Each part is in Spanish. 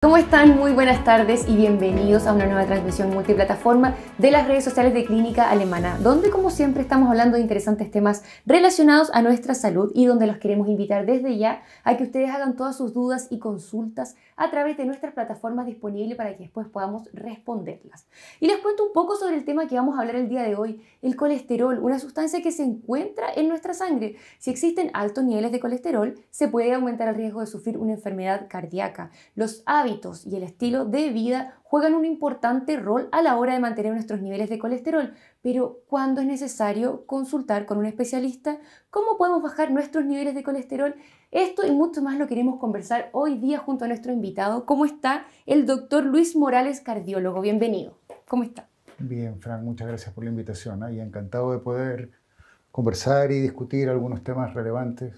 ¿Cómo están? Muy buenas tardes y bienvenidos a una nueva transmisión multiplataforma de las redes sociales de Clínica Alemana, donde como siempre estamos hablando de interesantes temas relacionados a nuestra salud y donde los queremos invitar desde ya a que ustedes hagan todas sus dudas y consultas a través de nuestras plataformas disponibles para que después podamos responderlas. Y les cuento un poco sobre el tema que vamos a hablar el día de hoy, el colesterol, una sustancia que se encuentra en nuestra sangre. Si existen altos niveles de colesterol, se puede aumentar el riesgo de sufrir una enfermedad cardíaca. Los hábitos y el estilo de vida juegan un importante rol a la hora de mantener nuestros niveles de colesterol, pero ¿cuándo es necesario consultar con un especialista? ¿Cómo podemos bajar nuestros niveles de colesterol? Esto y mucho más lo queremos conversar hoy día junto a nuestro invitado. ¿Cómo está? El doctor Luis Morales, cardiólogo. Bienvenido. ¿Cómo está? Bien, Fran, muchas gracias por la invitación, y encantado de poder conversar y discutir algunos temas relevantes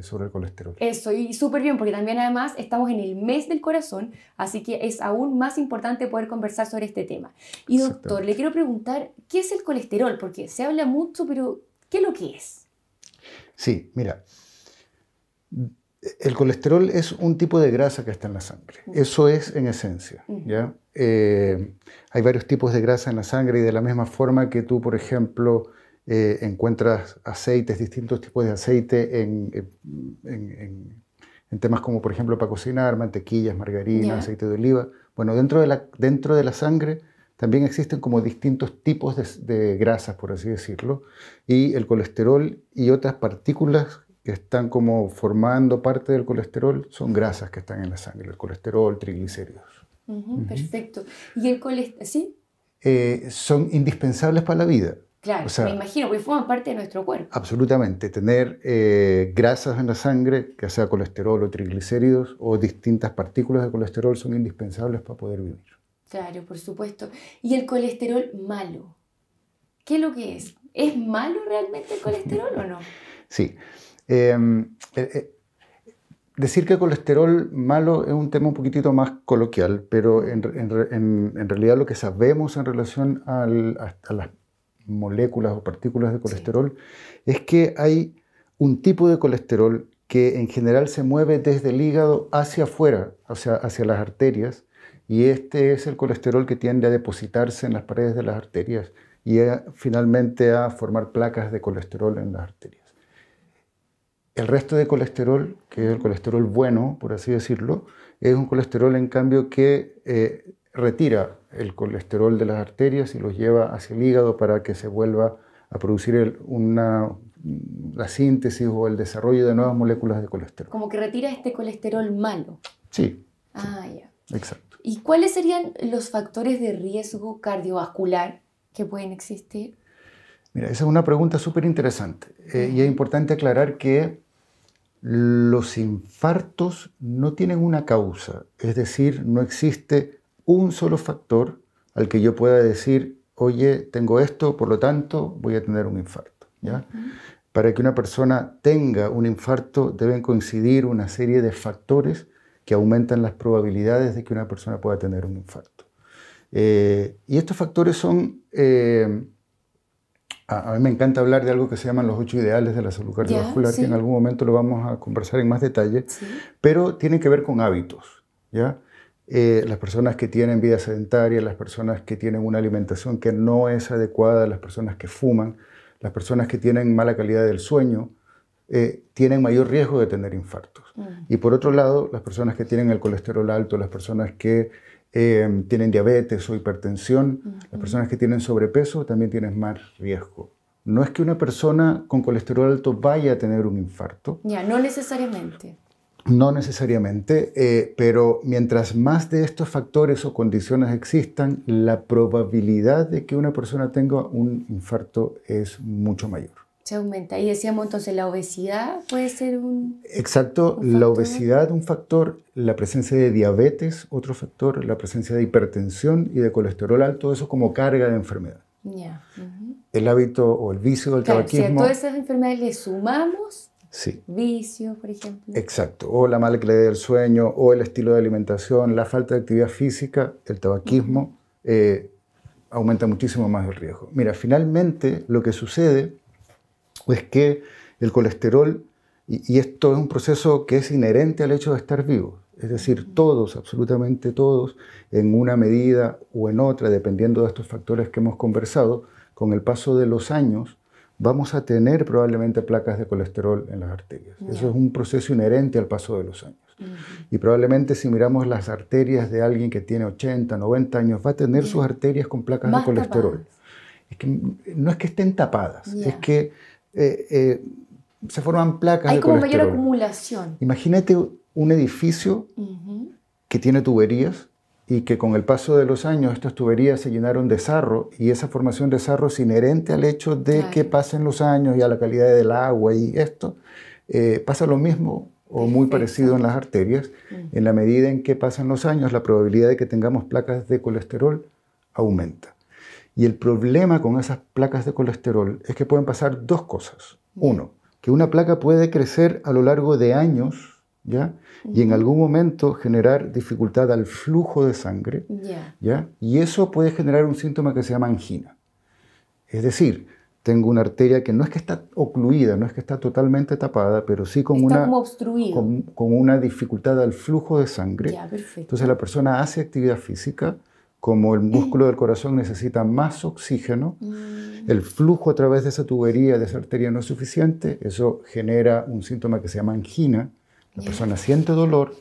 sobre el colesterol. Eso, y súper bien, porque también además estamos en el mes del corazón, así que es aún más importante poder conversar sobre este tema. Y doctor, le quiero preguntar, ¿qué es el colesterol? Porque se habla mucho, pero ¿qué es lo que es? Sí, mira, el colesterol es un tipo de grasa que está en la sangre. Eso es en esencia, ¿ya? Hay varios tipos de grasa en la sangre y de la misma forma que tú, por ejemplo, encuentras aceites, distintos tipos de aceite en temas como, por ejemplo, para cocinar, mantequillas, margarina, aceite de oliva. Bueno, dentro de la sangre también existen como distintos tipos de grasas, por así decirlo, y el colesterol y otras partículas que están como formando parte del colesterol son grasas que están en la sangre, el colesterol, triglicéridos. Perfecto. ¿Y el colesterol, sí? Son indispensables para la vida. Claro, o sea, me imagino, porque forman parte de nuestro cuerpo. Absolutamente. Tener grasas en la sangre, que sea colesterol o triglicéridos o distintas partículas de colesterol, son indispensables para poder vivir. Claro, por supuesto. ¿Y el colesterol malo? ¿Qué es lo que es? ¿Es malo realmente el colesterol o no? Sí. Decir que el colesterol malo es un tema un poquitito más coloquial, pero en realidad lo que sabemos en relación a las moléculas o partículas de colesterol es que hay un tipo de colesterol que en general se mueve desde el hígado hacia afuera, o sea, hacia las arterias, y este es el colesterol que tiende a depositarse en las paredes de las arterias y finalmente a formar placas de colesterol en las arterias. El resto de colesterol, que es el colesterol bueno, por así decirlo, es un colesterol en cambio que retira el colesterol de las arterias y los lleva hacia el hígado para que se vuelva a producir la síntesis o el desarrollo de nuevas moléculas de colesterol. Como que retira este colesterol malo. Sí. Ah, ya. Exacto. ¿Y cuáles serían los factores de riesgo cardiovascular que pueden existir? Mira, esa es una pregunta súper interesante y es importante aclarar que los infartos no tienen una causa, es decir, no existe un solo factor al que yo pueda decir, oye, tengo esto, por lo tanto voy a tener un infarto, ¿ya? Para que una persona tenga un infarto deben coincidir una serie de factores que aumentan las probabilidades de que una persona pueda tener un infarto. Y estos factores son... A mí me encanta hablar de algo que se llaman los 8 ideales de la salud cardiovascular, que en algún momento lo vamos a conversar en más detalle, pero tienen que ver con hábitos, ¿ya? Las personas que tienen vida sedentaria, las personas que tienen una alimentación que no es adecuada, las personas que fuman, las personas que tienen mala calidad del sueño, tienen mayor riesgo de tener infartos. Y por otro lado, las personas que tienen el colesterol alto, las personas que tienen diabetes o hipertensión, las personas que tienen sobrepeso también tienen más riesgo. No es que una persona con colesterol alto vaya a tener un infarto. Ya, no necesariamente. No necesariamente, pero mientras más de estos factores o condiciones existan, la probabilidad de que una persona tenga un infarto es mucho mayor. Se aumenta. Y decíamos entonces, ¿la obesidad puede ser un Exacto, la obesidad un factor, la presencia de diabetes otro factor, la presencia de hipertensión y de colesterol alto, eso como carga de enfermedad. El hábito o el vicio del tabaquismo. Si a todas esas enfermedades le sumamos sí. vicio, por ejemplo. Exacto, o la mala calidad del sueño, o el estilo de alimentación, la falta de actividad física, el tabaquismo, aumenta muchísimo más el riesgo. Mira, finalmente lo que sucede es que el colesterol, y esto es un proceso que es inherente al hecho de estar vivo, es decir, todos, absolutamente todos, en una medida o en otra, dependiendo de estos factores que hemos conversado, con el paso de los años, vamos a tener probablemente placas de colesterol en las arterias. Eso es un proceso inherente al paso de los años. Y probablemente si miramos las arterias de alguien que tiene 80, 90 años, va a tener sus arterias con placas de colesterol. Es que, no es que estén tapadas, es que se forman placas de colesterol. Hay como mayor acumulación. Imagínate un edificio que tiene tuberías y que con el paso de los años estas tuberías se llenaron de sarro, y esa formación de sarro es inherente al hecho de que pasen los años y a la calidad del agua y esto. Pasa lo mismo o muy parecido en las arterias. En la medida en que pasan los años, la probabilidad de que tengamos placas de colesterol aumenta. Y el problema con esas placas de colesterol es que pueden pasar dos cosas. Uno, que una placa puede crecer a lo largo de años, ¿ya? Y en algún momento generar dificultad al flujo de sangre, ¿ya? Y eso puede generar un síntoma que se llama angina. Es decir, tengo una arteria que no es que está ocluida, no es que está totalmente tapada, pero sí con con una dificultad al flujo de sangre. Entonces la persona hace actividad física, como el músculo del corazón necesita más oxígeno, el flujo a través de esa tubería, de esa arteria no es suficiente, eso genera un síntoma que se llama angina. La persona siente dolor,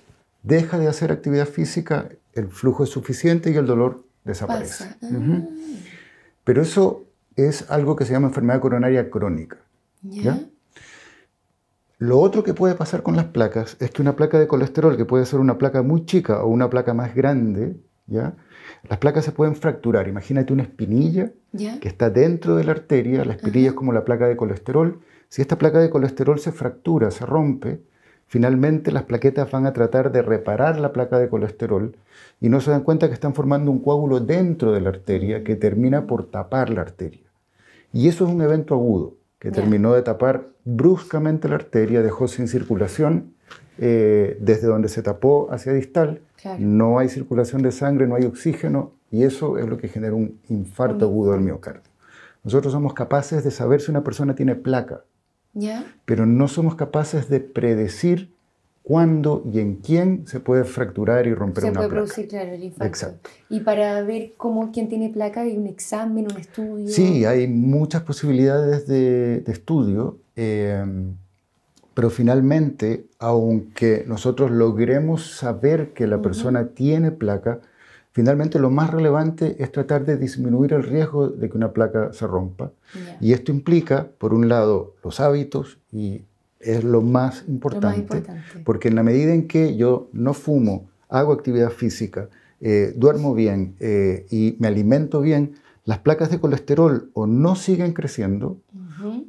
deja de hacer actividad física, el flujo es suficiente y el dolor desaparece. Pero eso es algo que se llama enfermedad coronaria crónica. ¿Ya? Lo otro que puede pasar con las placas es que una placa de colesterol, que puede ser una placa muy chica o una placa más grande, ¿ya? Las placas se pueden fracturar. Imagínate una espinilla que está dentro de la arteria. La espinilla es como la placa de colesterol. Si esta placa de colesterol se fractura, se rompe, finalmente las plaquetas van a tratar de reparar la placa de colesterol y no se dan cuenta que están formando un coágulo dentro de la arteria que termina por tapar la arteria. Y eso es un evento agudo que terminó de tapar bruscamente la arteria, dejó sin circulación desde donde se tapó hacia distal. No hay circulación de sangre, no hay oxígeno, y eso es lo que genera un infarto agudo del miocardio. Nosotros somos capaces de saber si una persona tiene placa, pero no somos capaces de predecir cuándo y en quién se puede fracturar y romper una placa. Se puede producir, claro, el infarto. Exacto. Y para ver quién tiene placa, ¿hay un examen, un estudio? Sí, hay muchas posibilidades de estudio, pero finalmente, aunque nosotros logremos saber que la persona tiene placa, finalmente lo más relevante es tratar de disminuir el riesgo de que una placa se rompa. Y esto implica, por un lado, los hábitos, y es lo más importante, porque en la medida en que yo no fumo, hago actividad física, duermo bien y me alimento bien, las placas de colesterol o no siguen creciendo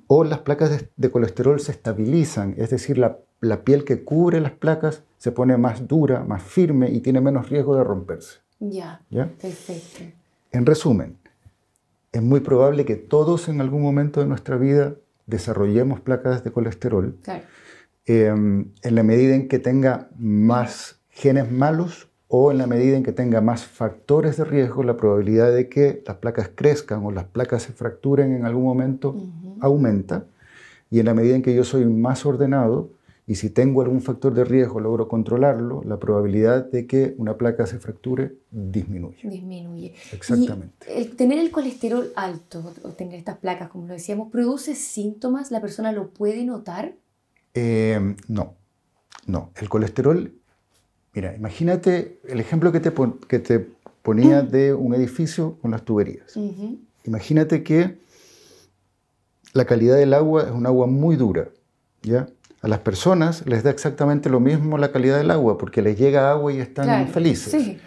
o las placas de colesterol se estabilizan, es decir, la piel que cubre las placas se pone más dura, más firme y tiene menos riesgo de romperse. ¿Ya? Perfecto. En resumen, es muy probable que todos en algún momento de nuestra vida desarrollemos placas de colesterol, en la medida en que tenga más genes malos o en la medida en que tenga más factores de riesgo, la probabilidad de que las placas crezcan o las placas se fracturen en algún momento aumenta, y en la medida en que yo soy más ordenado y si tengo algún factor de riesgo logro controlarlo, la probabilidad de que una placa se fracture disminuye. Exactamente. ¿Y tener el colesterol alto o tener estas placas, como lo decíamos, produce síntomas? ¿La persona lo puede notar? No. El colesterol, mira, imagínate el ejemplo que te ponía de un edificio con las tuberías. Imagínate que la calidad del agua es un agua muy dura, ¿ya? A las personas les da exactamente lo mismo la calidad del agua, porque les llega agua y están felices.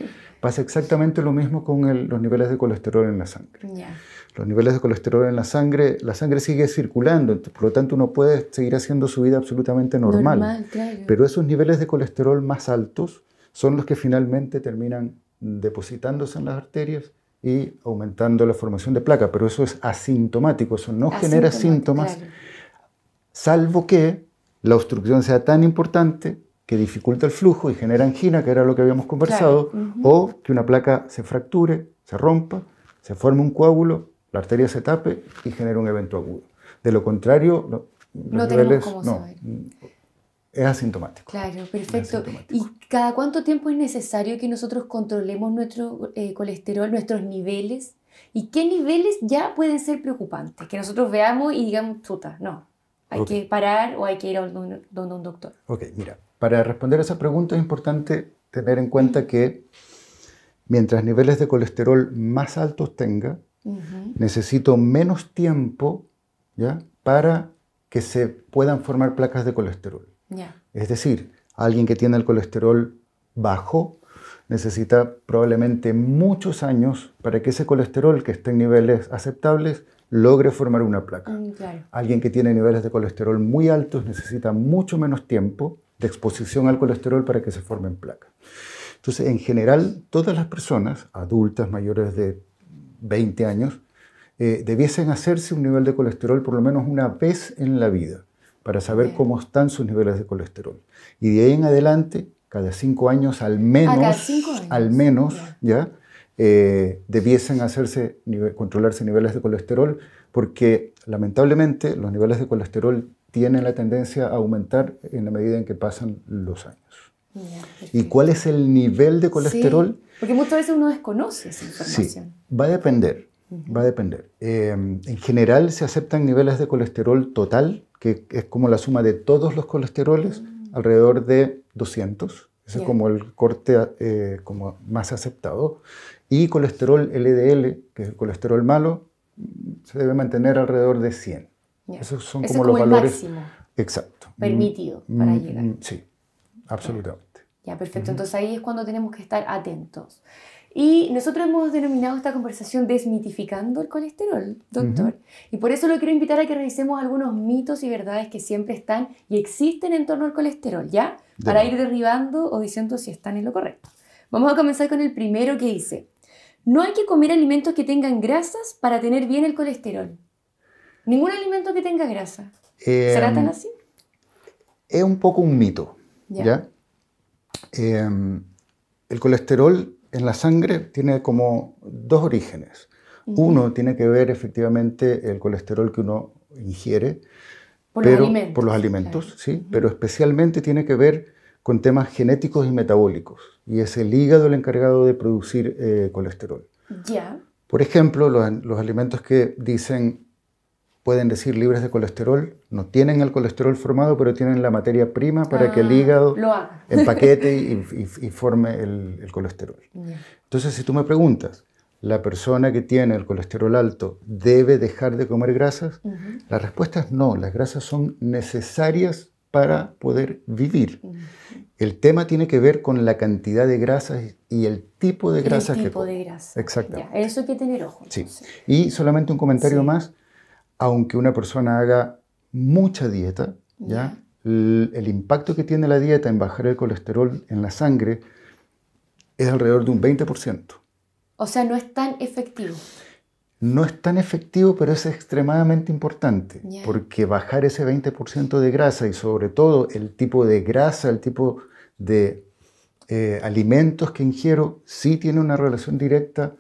Pasa exactamente lo mismo con los niveles de colesterol en la sangre. Los niveles de colesterol en la sangre sigue circulando, por lo tanto uno puede seguir haciendo su vida absolutamente normal. Pero esos niveles de colesterol más altos son los que finalmente terminan depositándose en las arterias y aumentando la formación de placa, pero eso es asintomático, eso no genera síntomas, salvo que la obstrucción sea tan importante que dificulta el flujo y genera angina, que era lo que habíamos conversado, o que una placa se fracture, se rompa, se forme un coágulo, la arteria se tape y genera un evento agudo. De lo contrario, no tenemos cómo saber. es asintomático. Claro, perfecto. ¿Y cada cuánto tiempo es necesario que nosotros controlemos nuestro colesterol, nuestros niveles? ¿Y qué niveles ya pueden ser preocupantes? Que nosotros veamos y digamos, chuta, no, hay que parar o hay que ir a donde un doctor. Ok, mira, para responder a esa pregunta es importante tener en cuenta que mientras niveles de colesterol más altos tenga, necesito menos tiempo, ¿ya?, para que se puedan formar placas de colesterol. Es decir, alguien que tiene el colesterol bajo necesita probablemente muchos años para que ese colesterol que esté en niveles aceptables logre formar una placa. Claro. Alguien que tiene niveles de colesterol muy altos necesita mucho menos tiempo de exposición al colesterol para que se formen placas. Entonces, en general, todas las personas, adultas mayores de 20 años, debiesen hacerse un nivel de colesterol por lo menos una vez en la vida para saber cómo están sus niveles de colesterol. Y de ahí en adelante, cada 5 años al menos, ¿ya? Debiesen controlarse niveles de colesterol, porque lamentablemente los niveles de colesterol tienen la tendencia a aumentar en la medida en que pasan los años. ¿Y cuál es el nivel de colesterol? Sí, porque muchas veces uno desconoce esa información. Sí, va a depender. Va a depender. En general se aceptan niveles de colesterol total, que es como la suma de todos los colesteroles, alrededor de 200. Ese es como el corte como más aceptado. Y colesterol LDL, que es el colesterol malo, se debe mantener alrededor de 100. Esos son como los valores máximo. Exacto. Permitido para llegar. Sí, absolutamente. Ya, perfecto. Entonces ahí es cuando tenemos que estar atentos. Y nosotros hemos denominado esta conversación desmitificando el colesterol, doctor. Y por eso lo quiero invitar a que revisemos algunos mitos y verdades que siempre están y existen en torno al colesterol, ¿ya? Para ir derribando o diciendo si están en lo correcto. Vamos a comenzar con el primero que dice: no hay que comer alimentos que tengan grasas para tener bien el colesterol. Ningún alimento que tenga grasa. ¿Será tan así? Es un poco un mito, ¿ya? El colesterol en la sangre tiene como dos orígenes. Uno tiene que ver efectivamente el colesterol que uno ingiere por los alimentos, claro. ¿Sí? Pero especialmente tiene que ver con temas genéticos y metabólicos, y es el hígado el encargado de producir colesterol. Por ejemplo, los alimentos que pueden decir libres de colesterol, no tienen el colesterol formado, pero tienen la materia prima para que el hígado empaquete y forme el colesterol. Entonces, si tú me preguntas, ¿la persona que tiene el colesterol alto debe dejar de comer grasas? La respuesta es no, las grasas son necesarias para poder vivir. El tema tiene que ver con la cantidad de grasas y el tipo de grasas que come. Exactamente. Ya, eso hay que tener ojo. Sí. Y solamente un comentario más. Aunque una persona haga mucha dieta, ¿ya? El impacto que tiene la dieta en bajar el colesterol en la sangre es alrededor de un 20%. O sea, no es tan efectivo. No es tan efectivo, pero es extremadamente importante, porque bajar ese 20% de grasa y sobre todo el tipo de grasa, el tipo de alimentos que ingiero, sí tiene una relación directa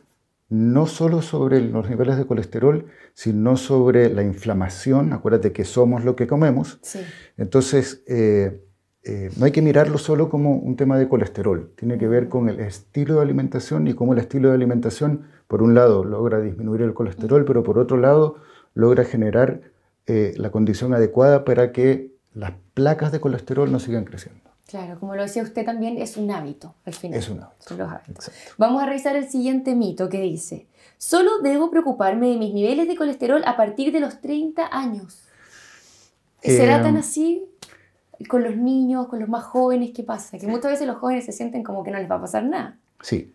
no solo sobre los niveles de colesterol, sino sobre la inflamación. Acuérdate que somos lo que comemos. Sí. Entonces, no hay que mirarlo solo como un tema de colesterol. Tiene que ver con el estilo de alimentación y cómo el estilo de alimentación, por un lado, logra disminuir el colesterol, pero por otro lado, logra generar la condición adecuada para que las placas de colesterol no sigan creciendo. Claro, como lo decía usted también, es un hábito al final. Es un hábito. Son los hábitos. Exacto. Vamos a revisar el siguiente mito que dice: solo debo preocuparme de mis niveles de colesterol a partir de los 30 años. ¿Será tan así con los niños, con los más jóvenes? ¿Qué pasa? Que muchas veces los jóvenes se sienten como que no les va a pasar nada. Sí,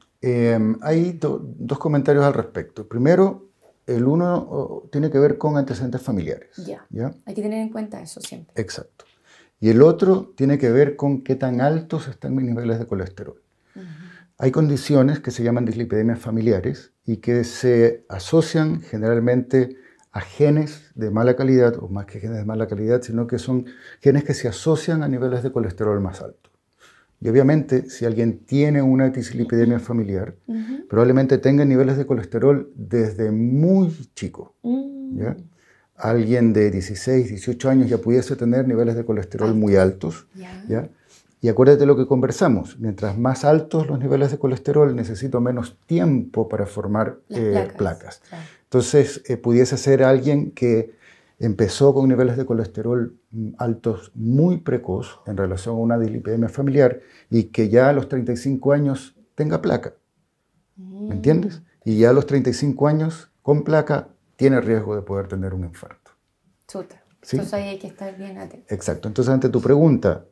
hay dos comentarios al respecto. Primero, el uno tiene que ver con antecedentes familiares. ¿Ya? Hay que tener en cuenta eso siempre. Exacto. Y el otro tiene que ver con qué tan altos están mis niveles de colesterol. Hay condiciones que se llaman dislipidemias familiares y que se asocian generalmente a genes de mala calidad, o más que genes de mala calidad, sino que son genes que se asocian a niveles de colesterol más altos. Y obviamente, si alguien tiene una dislipidemia familiar, probablemente tenga niveles de colesterol desde muy chico, ¿ya? alguien de 16, 18 años ya pudiese tener niveles de colesterol muy altos. ¿Ya? Y acuérdate lo que conversamos, mientras más altos los niveles de colesterol, necesito menos tiempo para formar placas. Claro. Entonces, pudiese ser alguien que empezó con niveles de colesterol altos muy precoz en relación a una dislipidemia familiar y que ya a los 35 años tenga placa. ¿Me entiendes? Y ya a los 35 años con placa tiene riesgo de poder tener un infarto. Chuta. ¿Sí? Entonces ahí hay que estar bien atento. Exacto. Entonces, ante tu pregunta,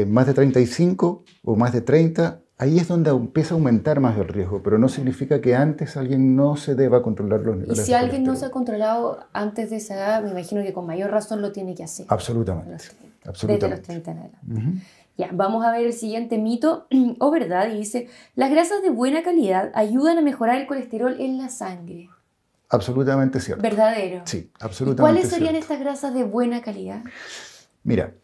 más de 35 o más de 30, ahí es donde empieza a aumentar más el riesgo, pero no significa que antes alguien no se deba controlar los niveles de colesterol. Y si alguien no se ha controlado antes de esa edad, me imagino que con mayor razón lo tiene que hacer. Absolutamente. Desde los 30 en adelante. Ya, vamos a ver el siguiente mito o verdad, y dice, las grasas de buena calidad ayudan a mejorar el colesterol en la sangre. Absolutamente cierto. ¿Verdadero? Sí, absolutamente. ¿Y cuáles serían estas grasas de buena calidad? Mira,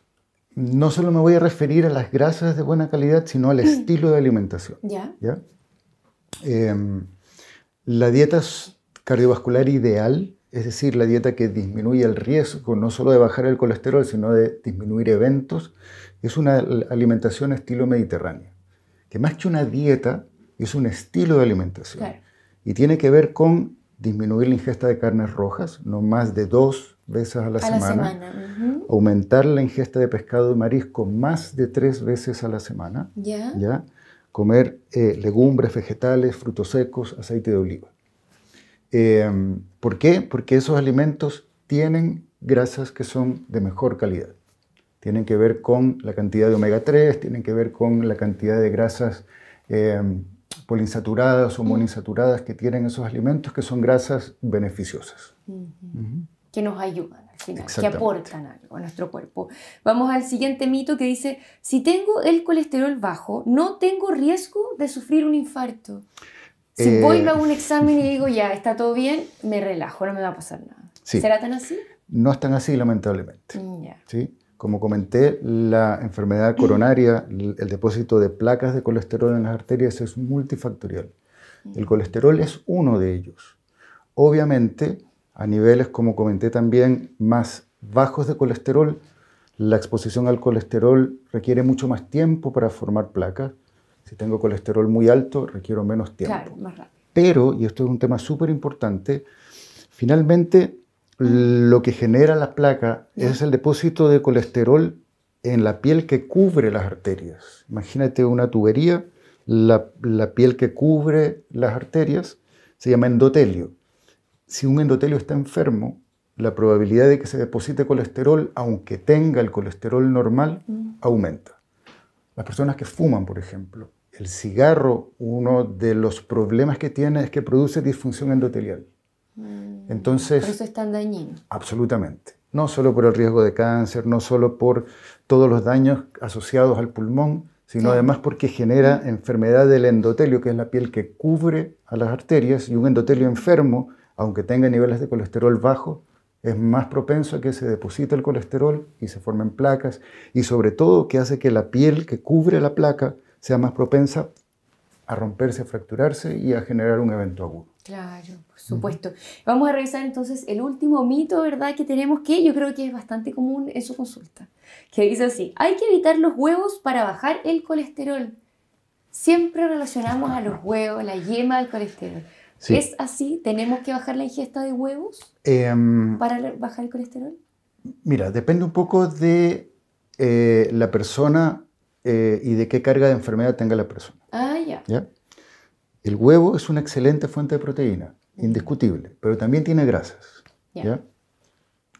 no solo me voy a referir a las grasas de buena calidad, sino al estilo de alimentación. ¿Ya? La dieta cardiovascular ideal, es decir, la dieta que disminuye el riesgo no solo de bajar el colesterol, sino de disminuir eventos, es una alimentación estilo mediterráneo, que más que una dieta es un estilo de alimentación. Claro. Y tiene que ver con disminuir la ingesta de carnes rojas, no más de 2 veces a la semana. Aumentar la ingesta de pescado y marisco más de 3 veces a la semana. ¿Ya? Comer legumbres, vegetales, frutos secos, aceite de oliva. ¿Por qué? Porque esos alimentos tienen grasas que son de mejor calidad. Tienen que ver con la cantidad de omega 3, tienen que ver con la cantidad de grasas poliinsaturadas o monoinsaturadas que tienen esos alimentos, que son grasas beneficiosas. Que nos ayudan al final, que aportan algo a nuestro cuerpo. Vamos al siguiente mito que dice, si tengo el colesterol bajo, no tengo riesgo de sufrir un infarto. Si voy a un examen y digo, ya, está todo bien, me relajo, no me va a pasar nada. Sí. ¿Será tan así? No es tan así, lamentablemente. ¿Sí? Como comenté, la enfermedad coronaria, el depósito de placas de colesterol en las arterias es multifactorial. El colesterol es uno de ellos. Obviamente, a niveles, como comenté también, más bajos de colesterol, la exposición al colesterol requiere mucho más tiempo para formar placas. Si tengo colesterol muy alto, requiero menos tiempo. Claro, más rápido. Pero, y esto es un tema súper importante, finalmente lo que genera la placa es el depósito de colesterol en la piel que cubre las arterias. Imagínate una tubería, la piel que cubre las arterias se llama endotelio. Si un endotelio está enfermo, la probabilidad de que se deposite colesterol, aunque tenga el colesterol normal, aumenta. Las personas que fuman, por ejemplo, el cigarro, uno de los problemas que tiene es que produce disfunción endotelial. Entonces, por eso es tan dañino. Absolutamente. No solo por el riesgo de cáncer, no solo por todos los daños asociados al pulmón, sino además porque genera enfermedad del endotelio, que es la piel que cubre a las arterias, y un endotelio enfermo, aunque tenga niveles de colesterol bajos, es más propenso a que se deposite el colesterol y se formen placas, y sobre todo que hace que la piel que cubre la placa sea más propensa a romperse, a fracturarse y a generar un evento agudo. Claro, por supuesto. Vamos a revisar entonces el último mito, ¿verdad?, que tenemos, que yo creo que es bastante común en su consulta, que dice así: hay que evitar los huevos para bajar el colesterol. Siempre relacionamos a los huevos, la yema del colesterol. Sí. ¿Es así? ¿Tenemos que bajar la ingesta de huevos para bajar el colesterol? Mira, depende un poco de la persona y de qué carga de enfermedad tenga la persona. ¿Ya? El huevo es una excelente fuente de proteína, indiscutible, pero también tiene grasas. ¿Ya?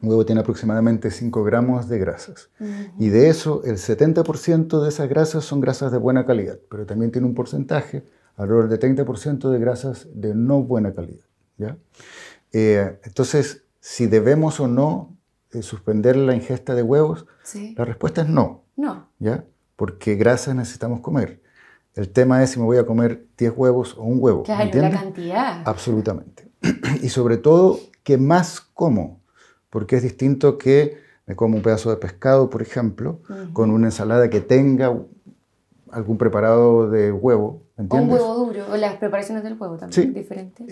Un huevo tiene aproximadamente 5 gramos de grasas. Y de eso, el 70% de esas grasas son grasas de buena calidad, pero también tiene un porcentaje, alrededor de 30% de grasas de no buena calidad. ¿Ya? Entonces, si debemos o no suspender la ingesta de huevos, sí, la respuesta es no. No. ¿Ya? Porque grasas necesitamos comer. El tema es si me voy a comer 10 huevos o un huevo. Claro, ¿entiendes? la cantidad. Absolutamente. Y sobre todo, ¿qué más como? Porque es distinto que me como un pedazo de pescado, por ejemplo, con una ensalada que tenga algún preparado de huevo, ¿me O un entiendes? huevo duro, o las preparaciones del huevo también, Sí. diferentes.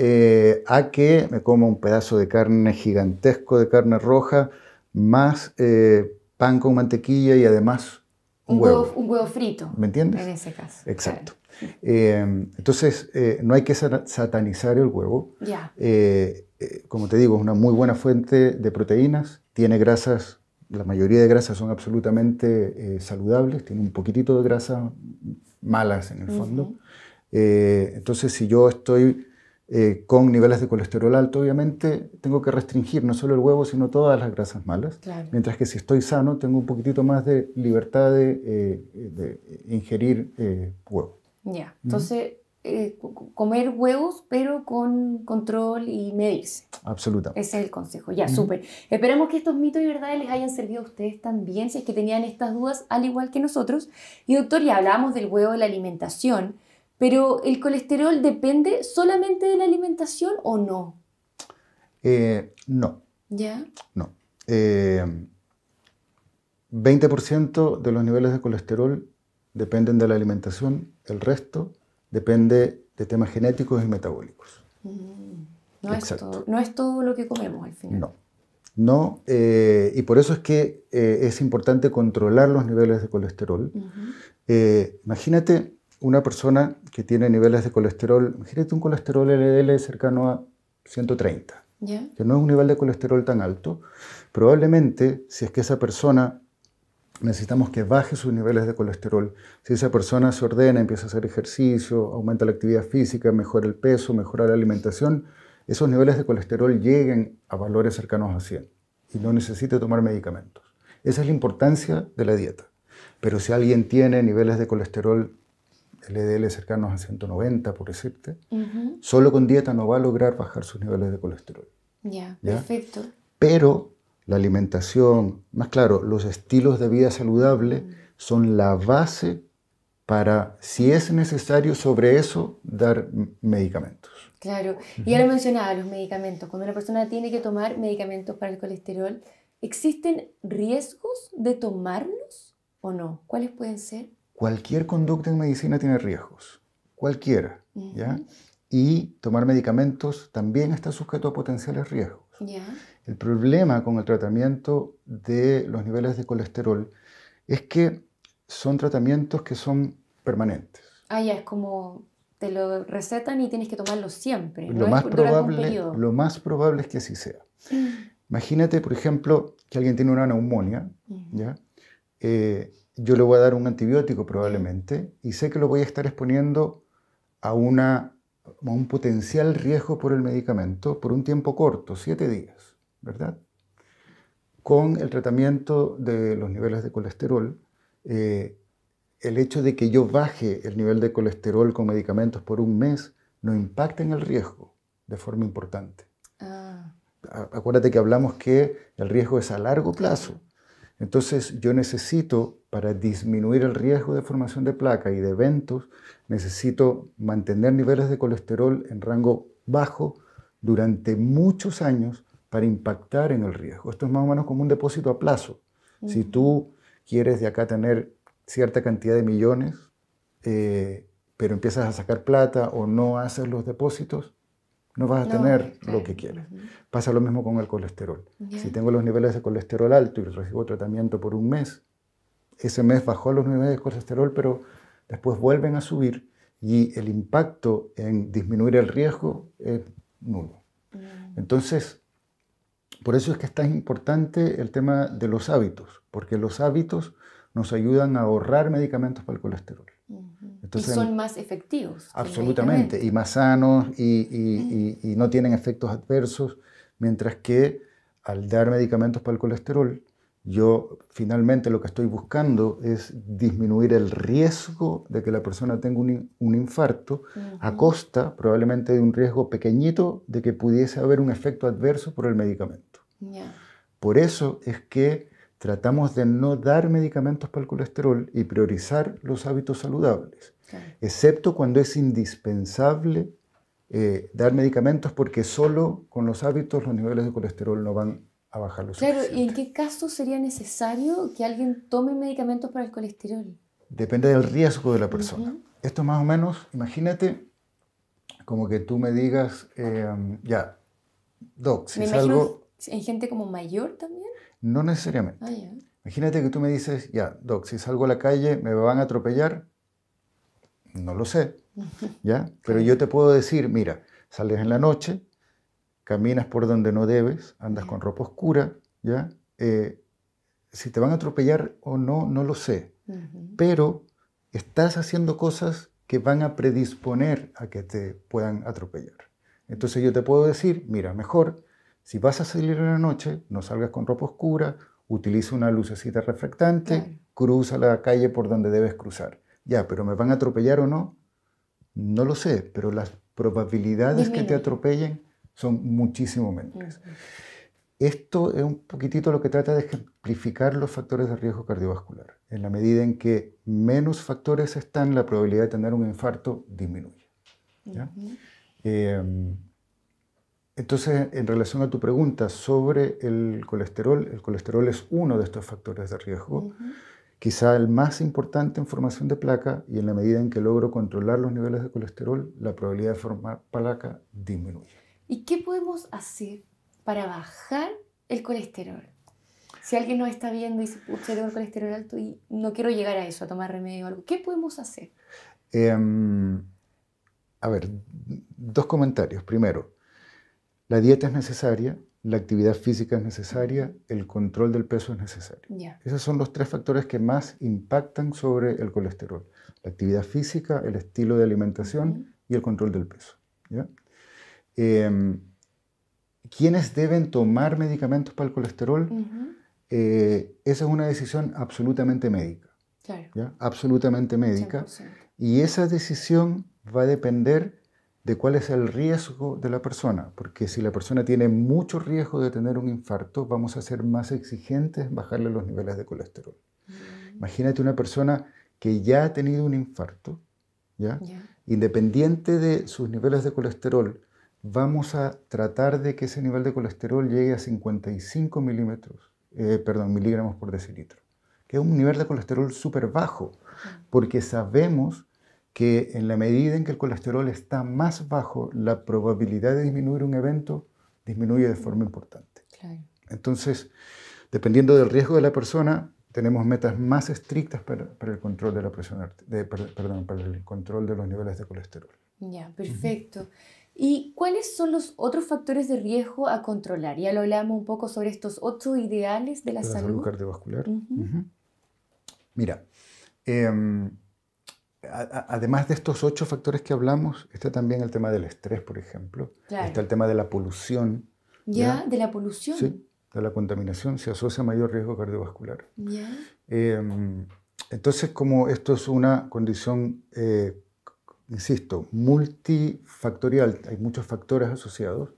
A que me como un pedazo de carne gigantesco de carne roja, más pan con mantequilla y además un huevo. Un huevo frito. ¿Me entiendes? En ese caso. Exacto. Claro. Entonces, no hay que satanizar el huevo. Ya. Como te digo, es una muy buena fuente de proteínas, tiene grasas, la mayoría de grasas son absolutamente saludables, tiene un poquitito de grasas malas en el fondo. Entonces, si yo estoy con niveles de colesterol alto, obviamente tengo que restringir no solo el huevo, sino todas las grasas malas. Claro. Mientras que si estoy sano, tengo un poquitito más de libertad de ingerir huevo. Ya. Entonces, comer huevos, pero con control y medirse. Absolutamente. Ese es el consejo. Ya, súper. Esperamos que estos mitos y verdades les hayan servido a ustedes también, si es que tenían estas dudas, al igual que nosotros. Y doctor, ya hablábamos del huevo de la alimentación, pero ¿el colesterol depende solamente de la alimentación o no? No. ¿Ya? No. 20% de los niveles de colesterol dependen de la alimentación, el resto depende de temas genéticos y metabólicos. No es todo lo que comemos al final. No, y por eso es que es importante controlar los niveles de colesterol. Imagínate una persona que tiene niveles de colesterol, imagínate un colesterol LDL cercano a 130, ¿Ya? que no es un nivel de colesterol tan alto. Probablemente, si es que esa persona, necesitamos que baje sus niveles de colesterol, si esa persona se ordena, empieza a hacer ejercicio, aumenta la actividad física, mejora el peso, mejora la alimentación, esos niveles de colesterol lleguen a valores cercanos a 100 y no necesite tomar medicamentos. Esa es la importancia de la dieta. Pero si alguien tiene niveles de colesterol LDL cercanos a 190, por decirte, solo con dieta no va a lograr bajar sus niveles de colesterol. Ya, ¿Ya? perfecto. Pero la alimentación, más claro, los estilos de vida saludable son la base para, si es necesario, sobre eso dar medicamentos. Claro, y ya lo mencionaba, los medicamentos. Cuando una persona tiene que tomar medicamentos para el colesterol, ¿existen riesgos de tomarlos o no? ¿Cuáles pueden ser? Cualquier conducta en medicina tiene riesgos, cualquiera, ¿ya? Y tomar medicamentos también está sujeto a potenciales riesgos. Ya. El problema con el tratamiento de los niveles de colesterol es que son tratamientos que son permanentes. Ah, ya, es como te lo recetan y tienes que tomarlo siempre. Lo más probable es que así sea. Imagínate, por ejemplo, que alguien tiene una neumonía, ¿ya? Yo le voy a dar un antibiótico probablemente y sé que lo voy a estar exponiendo a un potencial riesgo por el medicamento por un tiempo corto, 7 días, ¿verdad? Con el tratamiento de los niveles de colesterol, el hecho de que yo baje el nivel de colesterol con medicamentos por un mes no impacta en el riesgo de forma importante. Acuérdate que hablamos que el riesgo es a largo plazo. Entonces yo necesito, para disminuir el riesgo de formación de placa y de eventos, necesito mantener niveles de colesterol en rango bajo durante muchos años para impactar en el riesgo. Esto es más o menos como un depósito a plazo. Si tú quieres de acá tener cierta cantidad de millones, pero empiezas a sacar plata o no haces los depósitos, no vas a tener lo que quieres. Pasa lo mismo con el colesterol. Si tengo los niveles de colesterol alto y recibo tratamiento por un mes, ese mes bajó los niveles de colesterol, pero después vuelven a subir y el impacto en disminuir el riesgo es nulo. Entonces, por eso es que es tan importante el tema de los hábitos, porque los hábitos nos ayudan a ahorrar medicamentos para el colesterol. Entonces, y son más efectivos. Absolutamente, y más sanos y no tienen efectos adversos, mientras que al dar medicamentos para el colesterol, yo finalmente lo que estoy buscando es disminuir el riesgo de que la persona tenga un infarto a costa probablemente de un riesgo pequeñito de que pudiese haber un efecto adverso por el medicamento. Por eso es que tratamos de no dar medicamentos para el colesterol y priorizar los hábitos saludables, excepto cuando es indispensable dar medicamentos porque solo con los hábitos los niveles de colesterol no van a bajar lo suficiente. Claro, ¿y en qué caso sería necesario que alguien tome medicamentos para el colesterol? Depende del riesgo de la persona. Esto más o menos, imagínate como que tú me digas, ya, Doc, si Me salgo... imagino en gente como mayor también. No necesariamente. Ah, ya. Imagínate que tú me dices, ya, Doc, si salgo a la calle, ¿me van a atropellar? No lo sé, ¿ya? Pero yo te puedo decir, mira, sales en la noche, caminas por donde no debes, andas con ropa oscura, ¿ya? Si te van a atropellar o no, no lo sé, pero estás haciendo cosas que van a predisponer a que te puedan atropellar. Entonces yo te puedo decir, mira, mejor, si vas a salir en la noche, no salgas con ropa oscura, utiliza una lucecita reflectante, Claro. cruza la calle por donde debes cruzar. Ya, pero ¿me van a atropellar o no? No lo sé, pero las probabilidades que te Disminuye. atropellen son muchísimo menores. Esto es un poquitito lo que trata de ejemplificar los factores de riesgo cardiovascular. En la medida en que menos factores están, la probabilidad de tener un infarto disminuye. ¿Ya? Entonces, en relación a tu pregunta sobre el colesterol es uno de estos factores de riesgo, quizá el más importante en formación de placa, y en la medida en que logro controlar los niveles de colesterol, la probabilidad de formar placa disminuye. ¿Y qué podemos hacer para bajar el colesterol? Si alguien nos está viendo y dice, pucha, tengo el colesterol alto y no quiero llegar a eso, a tomar remedio o algo, ¿qué podemos hacer? A ver, dos comentarios. Primero, la dieta es necesaria, la actividad física es necesaria, el control del peso es necesario. Ya. Esos son los tres factores que más impactan sobre el colesterol. La actividad física, el estilo de alimentación y el control del peso. ¿Ya? ¿Quiénes deben tomar medicamentos para el colesterol? Esa es una decisión absolutamente médica. Claro. ¿Ya? Absolutamente médica. 100%. Y esa decisión va a depender de cuál es el riesgo de la persona, porque si la persona tiene mucho riesgo de tener un infarto, vamos a ser más exigentes en bajarle los niveles de colesterol. Imagínate una persona que ya ha tenido un infarto, ¿ya? Independiente de sus niveles de colesterol, vamos a tratar de que ese nivel de colesterol llegue a 55 miligramos por decilitro, que es un nivel de colesterol súper bajo, porque sabemos que en la medida en que el colesterol está más bajo, la probabilidad de disminuir un evento disminuye de forma importante. Claro. Entonces, dependiendo del riesgo de la persona, tenemos metas más estrictas para el control de la presión para el control de los niveles de colesterol. Ya, perfecto. ¿Y cuáles son los otros factores de riesgo a controlar? Ya lo hablamos un poco sobre estos 8 ideales de la salud cardiovascular. Mira, además de estos 8 factores que hablamos, está también el tema del estrés, por ejemplo. Claro. Está el tema de la polución. ¿Ya? ¿De la polución? Sí, de la contaminación. Se asocia a mayor riesgo cardiovascular. ¿Ya? Entonces, como esto es una condición, insisto, multifactorial, hay muchos factores asociados,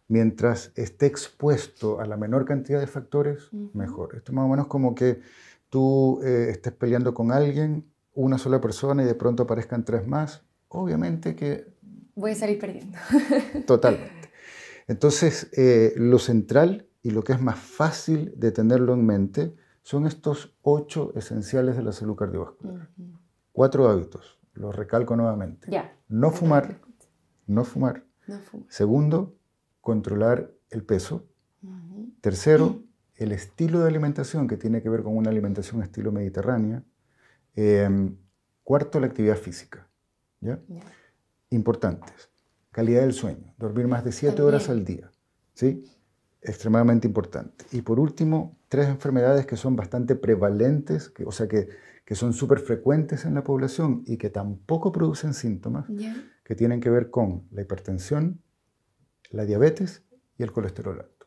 mientras esté expuesto a la menor cantidad de factores, mejor. Esto es más o menos como que tú estés peleando con alguien, una sola persona, y de pronto aparezcan 3 más, obviamente que... Voy a salir perdiendo. Totalmente. Entonces, lo central y lo que es más fácil de tenerlo en mente son estos 8 esenciales de la salud cardiovascular. 4 hábitos, los recalco nuevamente. Ya. No fumar, no fumar. No fumar. Segundo, controlar el peso. Tercero, el estilo de alimentación, que tiene que ver con una alimentación estilo mediterránea. Cuarto, la actividad física. ¿Ya? Importantes. Calidad del sueño. Dormir más de 7 horas al día. ¿Sí? Extremadamente importante. Y por último, 3 enfermedades que son bastante prevalentes, que son súper frecuentes en la población y que tampoco producen síntomas, que tienen que ver con la hipertensión, la diabetes y el colesterol alto.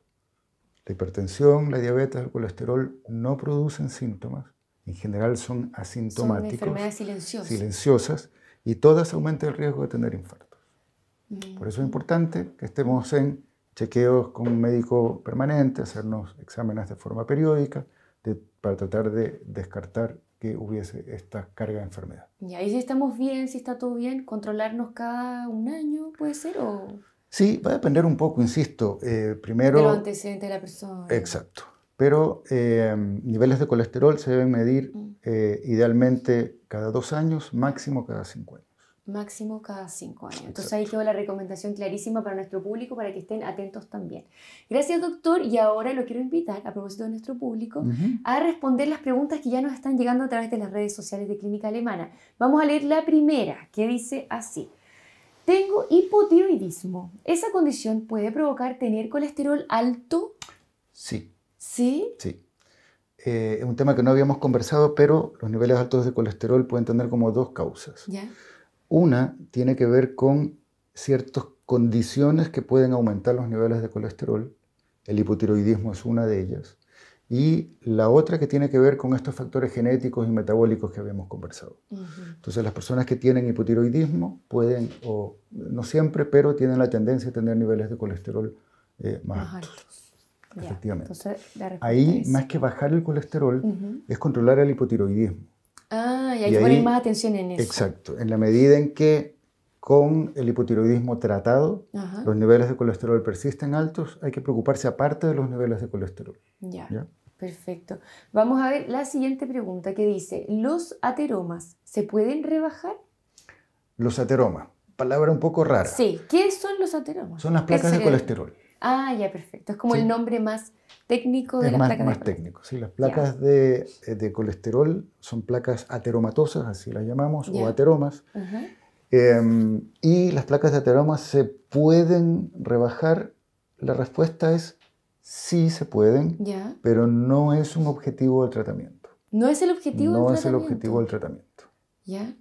La hipertensión, la diabetes, el colesterol no producen síntomas. En general son asintomáticos. Son enfermedades silenciosas. Silenciosas, y todas aumentan el riesgo de tener infartos. Por eso es importante que estemos en chequeos con un médico permanente, hacernos exámenes de forma periódica, para tratar de descartar que hubiese esta carga de enfermedad. Ya, y si estamos bien, si está todo bien, controlarnos cada un año, ¿puede ser? ¿O? Sí, va a depender un poco, insisto. Primero... de los antecedentes de la persona. Exacto. Pero niveles de colesterol se deben medir idealmente cada 2 años, máximo cada 5 años. Máximo cada 5 años. Entonces Exacto. ahí quedó la recomendación clarísima para nuestro público, para que estén atentos también. Gracias, doctor. Y ahora lo quiero invitar, a propósito de nuestro público, a responder las preguntas que ya nos están llegando a través de las redes sociales de Clínica Alemana. Vamos a leer la primera, que dice así. Tengo hipotiroidismo. ¿Esa condición puede provocar tener colesterol alto? Sí. ¿Sí? Sí. Es un tema que no habíamos conversado, pero los niveles altos de colesterol pueden tener como 2 causas. ¿Ya? Una tiene que ver con ciertas condiciones que pueden aumentar los niveles de colesterol. El hipotiroidismo es una de ellas. Y la otra que tiene que ver con estos factores genéticos y metabólicos que habíamos conversado. Entonces, las personas que tienen hipotiroidismo pueden, o no siempre, pero tienen la tendencia a tener niveles de colesterol más altos. Ya. Efectivamente. Entonces, la respuesta Ahí, es... más que bajar el colesterol, es controlar el hipotiroidismo. Ah, y hay que poner más atención en eso. Exacto. En la medida en que con el hipotiroidismo tratado, los niveles de colesterol persisten altos, hay que preocuparse aparte de los niveles de colesterol. ¿Ya? Perfecto. Vamos a ver la siguiente pregunta que dice, ¿los ateromas se pueden rebajar? Los ateromas, palabra un poco rara. Sí, ¿qué son los ateromas? Son las placas de colesterol. Ah, ya, perfecto. Es como el nombre más técnico de las placas de colesterol. Más técnico, sí. Las placas de colesterol son placas ateromatosas, así las llamamos, o ateromas. Y las placas de ateromas se pueden rebajar. La respuesta es sí se pueden, pero no es un objetivo del tratamiento. ¿No es el objetivo del tratamiento? No es el objetivo del tratamiento. ¿Ya?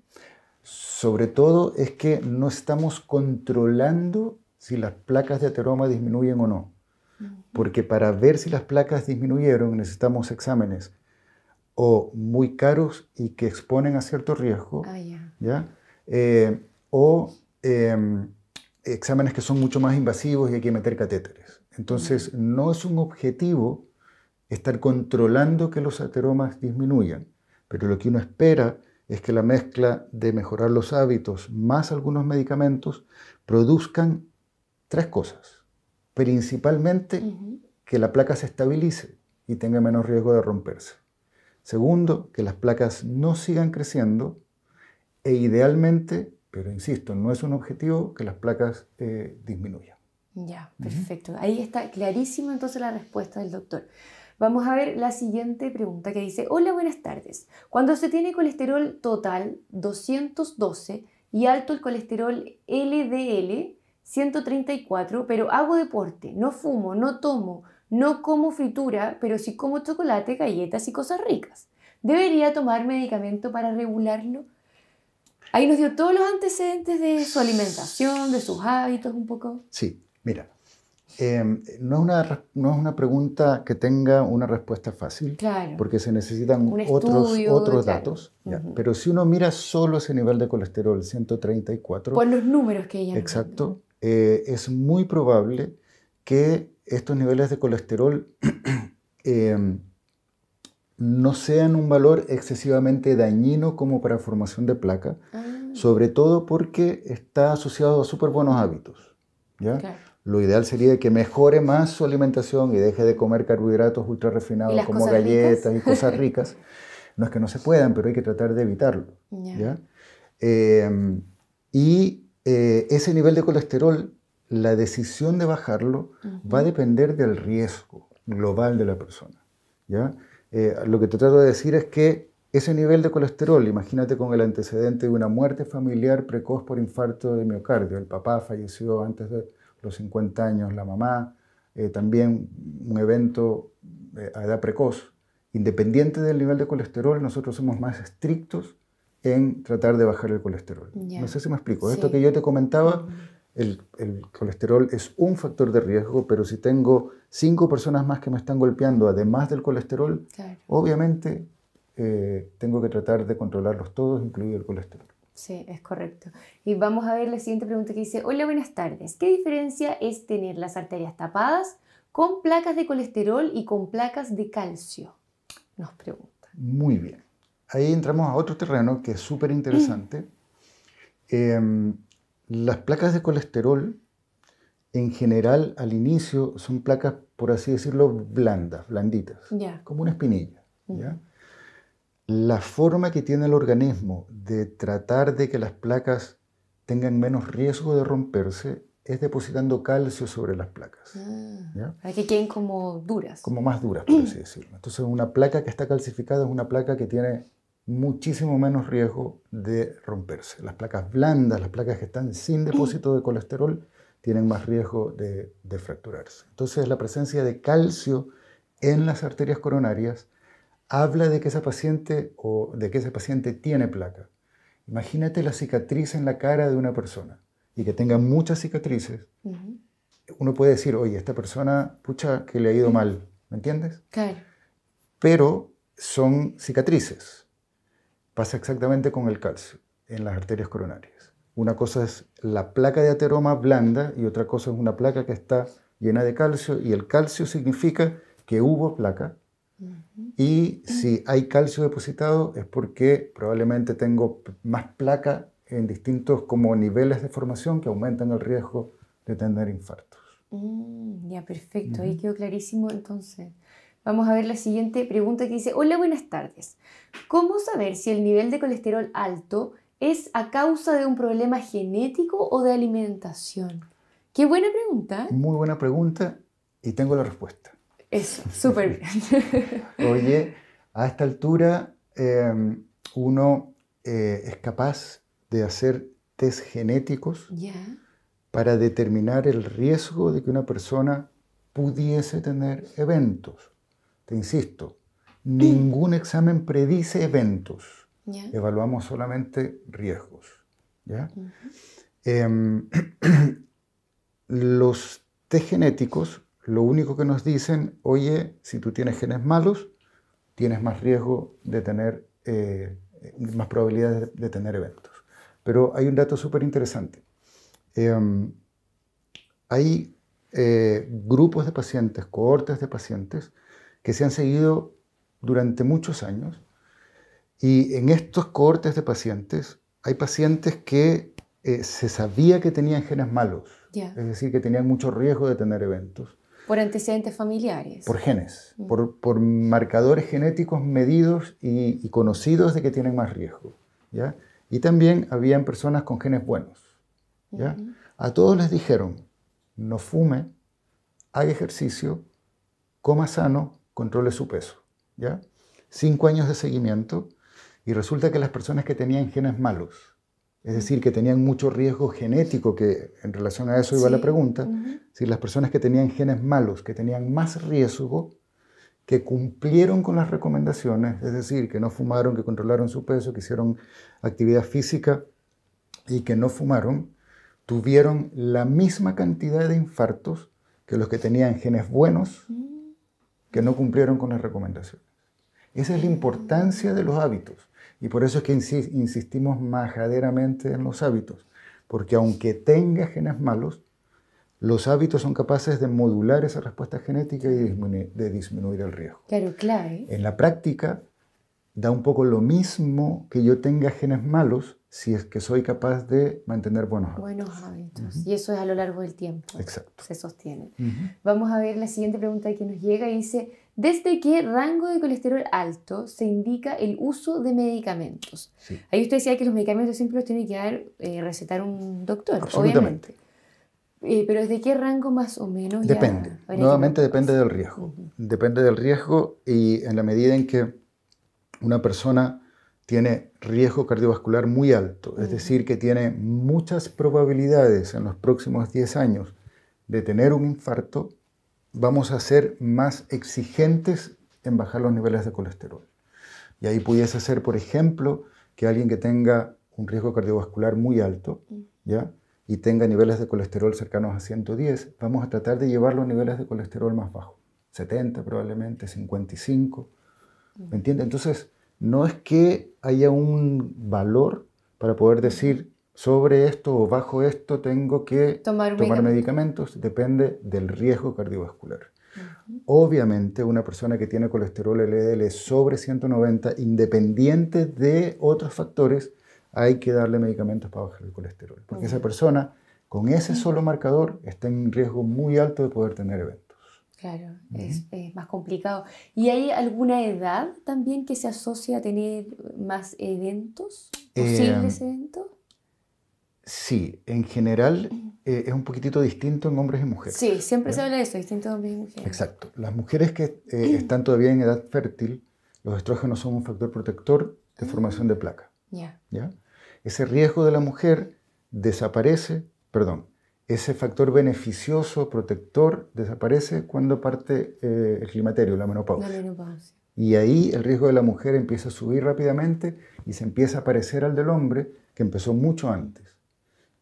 Sobre todo es que no estamos controlando si las placas de ateroma disminuyen o no. Porque para ver si las placas disminuyeron necesitamos exámenes o muy caros y que exponen a cierto riesgo, ¿ya? O exámenes que son mucho más invasivos y hay que meter catéteres. Entonces no es un objetivo estar controlando que los ateromas disminuyan, pero lo que uno espera es que la mezcla de mejorar los hábitos más algunos medicamentos produzcan 3 cosas. Principalmente que la placa se estabilice y tenga menos riesgo de romperse. Segundo, que las placas no sigan creciendo e idealmente, pero insisto, no es un objetivo, que las placas disminuyan. Ya, perfecto. Ahí está clarísimo entonces la respuesta del doctor. Vamos a ver la siguiente pregunta que dice, hola, buenas tardes. Cuando se tiene colesterol total 212 y alto el colesterol LDL 134, pero hago deporte, no fumo, no tomo, no como fritura, pero sí como chocolate, galletas y cosas ricas, ¿debería tomar medicamento para regularlo? Ahí nos dio todos los antecedentes de su alimentación, de sus hábitos un poco. Sí, mira, no es una pregunta que tenga una respuesta fácil, porque se necesitan otros datos. Pero si uno mira solo ese nivel de colesterol, 134... Por los números que ella exacto, es muy probable que estos niveles de colesterol no sean un valor excesivamente dañino como para formación de placa, sobre todo porque está asociado a súper buenos hábitos. ¿Ya? Claro. Lo ideal sería que mejore más su alimentación y deje de comer carbohidratos ultra refinados como galletas y cosas ricas. No es que no se puedan, pero hay que tratar de evitarlo. ¿Ya? Ese nivel de colesterol, la decisión de bajarlo va a depender del riesgo global de la persona. ¿Ya? Lo que te trato de decir es que ese nivel de colesterol, imagínate con el antecedente de una muerte familiar precoz por infarto de miocardio. El papá falleció antes de los 50 años, la mamá, también un evento a edad precoz. Independiente del nivel de colesterol, nosotros somos más estrictos en tratar de bajar el colesterol. No sé si me explico. Sí. Esto que yo te comentaba, el colesterol es un factor de riesgo, pero si tengo 5 personas más que me están golpeando, además del colesterol, obviamente tengo que tratar de controlarlos todos, incluido el colesterol. Sí, es correcto. Y vamos a ver la siguiente pregunta que dice, hola, buenas tardes. ¿Qué diferencia es tener las arterias tapadas con placas de colesterol y con placas de calcio? Nos pregunta. Muy bien. Ahí entramos a otro terreno que es súper interesante. Las placas de colesterol, en general, al inicio, son placas, por así decirlo, blanditas, como una espinilla. ¿Ya? La forma que tiene el organismo de tratar de que las placas tengan menos riesgo de romperse es depositando calcio sobre las placas. ¿Ya? Para que queden como duras. Como más duras, por así decirlo. Entonces, una placa que está calcificada es una placa que tiene muchísimo menos riesgo de romperse. Las placas blandas, las placas que están sin depósito de colesterol, tienen más riesgo de fracturarse. Entonces, la presencia de calcio en las arterias coronarias habla de que esa paciente o de que ese paciente tiene placa. Imagínate la cicatriz en la cara de una persona y que tenga muchas cicatrices. Uno puede decir, oye, esta persona, pucha, que le ha ido mal, ¿me entiendes? Claro. Pero son cicatrices. Pasa exactamente con el calcio en las arterias coronarias. Una cosa es la placa de ateroma blanda y otra cosa es una placa que está llena de calcio, y el calcio significa que hubo placa. Y si hay calcio depositado es porque probablemente tengo más placa en distintos como niveles de formación que aumentan el riesgo de tener infartos. Ya, perfecto. Ahí quedó clarísimo. Entonces, vamos a ver la siguiente pregunta que dice: hola, buenas tardes. ¿Cómo saber si el nivel de colesterol alto es a causa de un problema genético o de alimentación? Qué buena pregunta. Muy buena pregunta y tengo la respuesta. Eso, súper bien. Oye, a esta altura uno es capaz de hacer test genéticos para determinar el riesgo de que una persona pudiese tener eventos. Te insisto, ningún examen predice eventos. Evaluamos solamente riesgos. ¿Ya? Los test genéticos lo único que nos dicen, oye, si tú tienes genes malos, tienes más riesgo de tener, más probabilidades de tener eventos. Pero hay un dato súper interesante. Hay grupos de pacientes, cohortes de pacientes, que se han seguido durante muchos años, y en estos cohortes de pacientes hay pacientes que se sabía que tenían genes malos, es decir, que tenían mucho riesgo de tener eventos. Por antecedentes familiares. Por genes, por marcadores genéticos medidos y conocidos de que tienen más riesgo. ¿Ya? Y también habían personas con genes buenos. ¿Ya? A todos les dijeron, no fume, haga ejercicio, coma sano, controle su peso. ¿Ya? 5 años de seguimiento, y resulta que las personas que tenían genes malos, es decir, que tenían mucho riesgo genético, que en relación a eso iba la pregunta, si las personas que tenían genes malos, que tenían más riesgo, que cumplieron con las recomendaciones, es decir, que no fumaron, que controlaron su peso, que hicieron actividad física y que no fumaron, tuvieron la misma cantidad de infartos que los que tenían genes buenos, que no cumplieron con las recomendaciones. Esa es la importancia de los hábitos. Y por eso es que insistimos majaderamente en los hábitos, porque aunque tenga genes malos, los hábitos son capaces de modular esa respuesta genética y de disminuir el riesgo. Claro, clave. En la práctica, da un poco lo mismo que yo tenga genes malos si es que soy capaz de mantener buenos hábitos. Buenos hábitos. Y eso es a lo largo del tiempo. Exacto. Se sostiene. Vamos a ver la siguiente pregunta que nos llega y dice: ¿desde qué rango de colesterol alto se indica el uso de medicamentos? Sí. Ahí usted decía que los medicamentos siempre los tiene que dar, recetar un doctor, Absolutamente. Obviamente. Pero ¿desde qué rango más o menos? Depende. Nuevamente depende del riesgo. Depende del riesgo, y en la medida en que una persona tiene riesgo cardiovascular muy alto, es decir, que tiene muchas probabilidades en los próximos 10 años de tener un infarto, vamos a ser más exigentes en bajar los niveles de colesterol. Y ahí pudiese ser, por ejemplo, que alguien que tenga un riesgo cardiovascular muy alto, ¿ya? Y tenga niveles de colesterol cercanos a 110, vamos a tratar de llevar los niveles de colesterol más bajos, 70 probablemente, 55, ¿me entiendes? Entonces, no es que haya un valor para poder decir sobre esto o bajo esto tengo que tomar medicamentos, depende del riesgo cardiovascular. Obviamente, una persona que tiene colesterol LDL sobre 190, independiente de otros factores, hay que darle medicamentos para bajar el colesterol, porque esa persona con ese solo marcador está en riesgo muy alto de poder tener eventos. Claro, es más complicado. ¿Y hay alguna edad también que se asocia a tener más eventos, posibles eventos? Sí, en general es un poquitito distinto en hombres y mujeres. Sí, siempre ¿ya? se habla de eso, distintos hombres y mujeres. Exacto. Las mujeres que están todavía en edad fértil, los estrógenos son un factor protector de formación de placa. Ya. ¿Ya? Ese riesgo de la mujer desaparece, perdón, ese factor beneficioso, protector, desaparece cuando parte el climaterio, la menopausia. La menopausia. Y ahí el riesgo de la mujer empieza a subir rápidamente y se empieza a parecer al del hombre, que empezó mucho antes.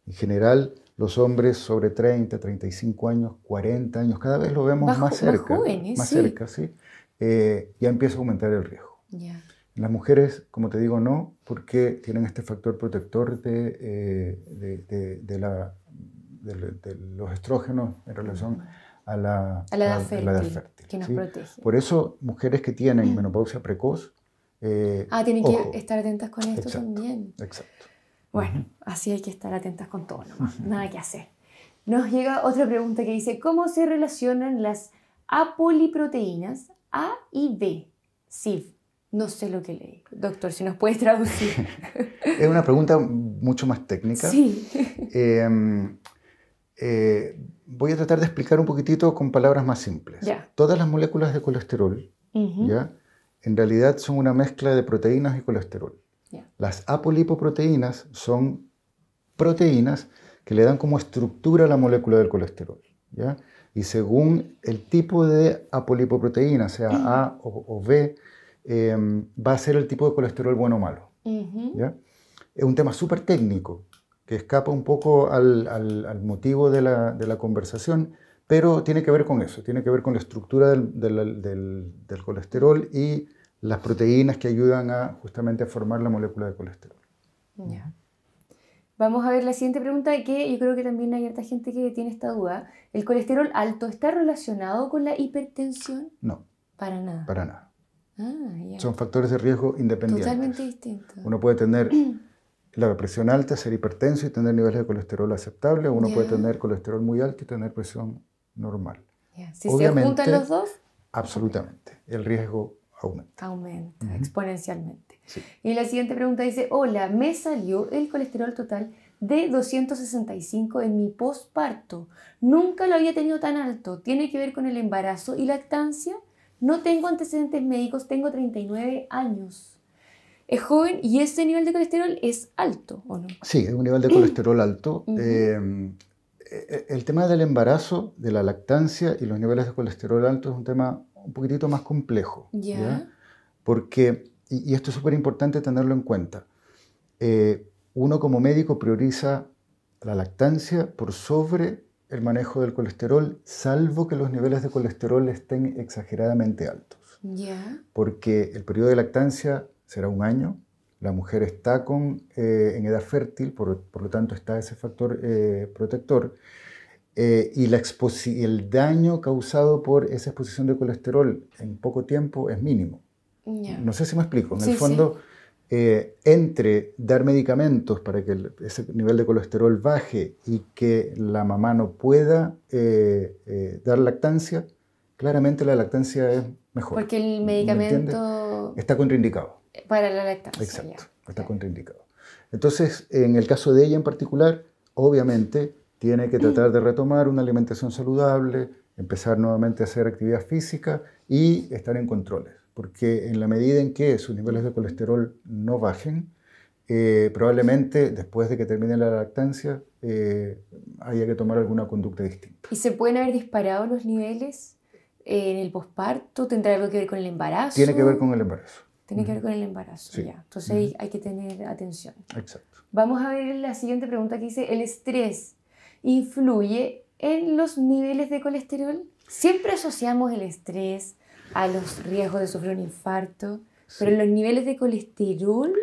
En general, los hombres sobre 30, 35 años, 40 años, cada vez lo vemos más cerca. Más jóvenes, más sí. cerca, ¿sí? Ya empieza a aumentar el riesgo. Ya. Las mujeres, como te digo, no, porque tienen este factor protector de los estrógenos en relación a la edad fértil, fértil, que nos ¿sí? protege. Por eso, mujeres que tienen menopausia precoz, tienen ojo. que estar atentas con esto Exacto, también. Exacto. Bueno, así hay que estar atentas con todo, nomás, nada que hacer. Nos llega otra pregunta que dice, ¿cómo se relacionan las apoliproteínas A y B? Sí, no sé lo que leí. Doctor, si nos puedes traducir. Es una pregunta mucho más técnica. Sí. Voy a tratar de explicar un poquitito con palabras más simples. Ya. Todas las moléculas de colesterol, ¿ya? En realidad son una mezcla de proteínas y colesterol. Ya. Las apolipoproteínas son proteínas que le dan como estructura a la molécula del colesterol, ¿ya? Y según el tipo de apolipoproteína, sea A o B, va a ser el tipo de colesterol bueno o malo, ¿ya? Es un tema súper técnico que escapa un poco al motivo de la conversación, pero tiene que ver con eso, tiene que ver con la estructura del colesterol y las proteínas que ayudan justamente a formar la molécula de colesterol. Ya. Vamos a ver la siguiente pregunta, que yo creo que también hay harta gente que tiene esta duda. ¿El colesterol alto está relacionado con la hipertensión? No. Para nada. Para nada. Ya. Son factores de riesgo independientes. Totalmente distintos. Uno puede tener la presión alta, ser hipertenso y tener niveles de colesterol aceptables. Uno puede tener colesterol muy alto y tener presión normal. Si se juntan los dos, absolutamente. El riesgo aumenta. Aumenta exponencialmente. Sí. Y la siguiente pregunta dice, hola, me salió el colesterol total de 265 en mi posparto. Nunca lo había tenido tan alto. ¿Tiene que ver con el embarazo y lactancia? No tengo antecedentes médicos, tengo 39 años. Es joven y ese nivel de colesterol es alto, ¿o no? Sí, es un nivel de colesterol alto. El tema del embarazo, de la lactancia y los niveles de colesterol alto es un tema un poquitito más complejo. ¿Ya? Porque, y esto es súper importante tenerlo en cuenta, uno como médico prioriza la lactancia por sobre el manejo del colesterol, salvo que los niveles de colesterol estén exageradamente altos. Porque el periodo de lactancia será un año, la mujer está en edad fértil, por lo tanto está ese factor protector, y el daño causado por esa exposición de colesterol en poco tiempo es mínimo. No sé si me explico. En el fondo, entre dar medicamentos para que ese nivel de colesterol baje y que la mamá no pueda dar lactancia, claramente la lactancia es mejor. Porque el medicamento está contraindicado. Para la lactancia. Exacto, está contraindicado. Entonces, en el caso de ella en particular, obviamente tiene que tratar de retomar una alimentación saludable, empezar nuevamente a hacer actividad física y estar en controles. Porque en la medida en que sus niveles de colesterol no bajen, probablemente después de que termine la lactancia haya que tomar alguna conducta distinta. ¿Y se pueden haber disparado los niveles en el posparto? ¿Tendrá algo que ver con el embarazo? Tiene que ver con el embarazo. Tiene que ver con el embarazo, sí. Ya. Entonces hay que tener atención. Exacto. Vamos a ver la siguiente pregunta que dice, ¿el estrés influye en los niveles de colesterol? Siempre asociamos el estrés a los riesgos de sufrir un infarto, pero los niveles de colesterol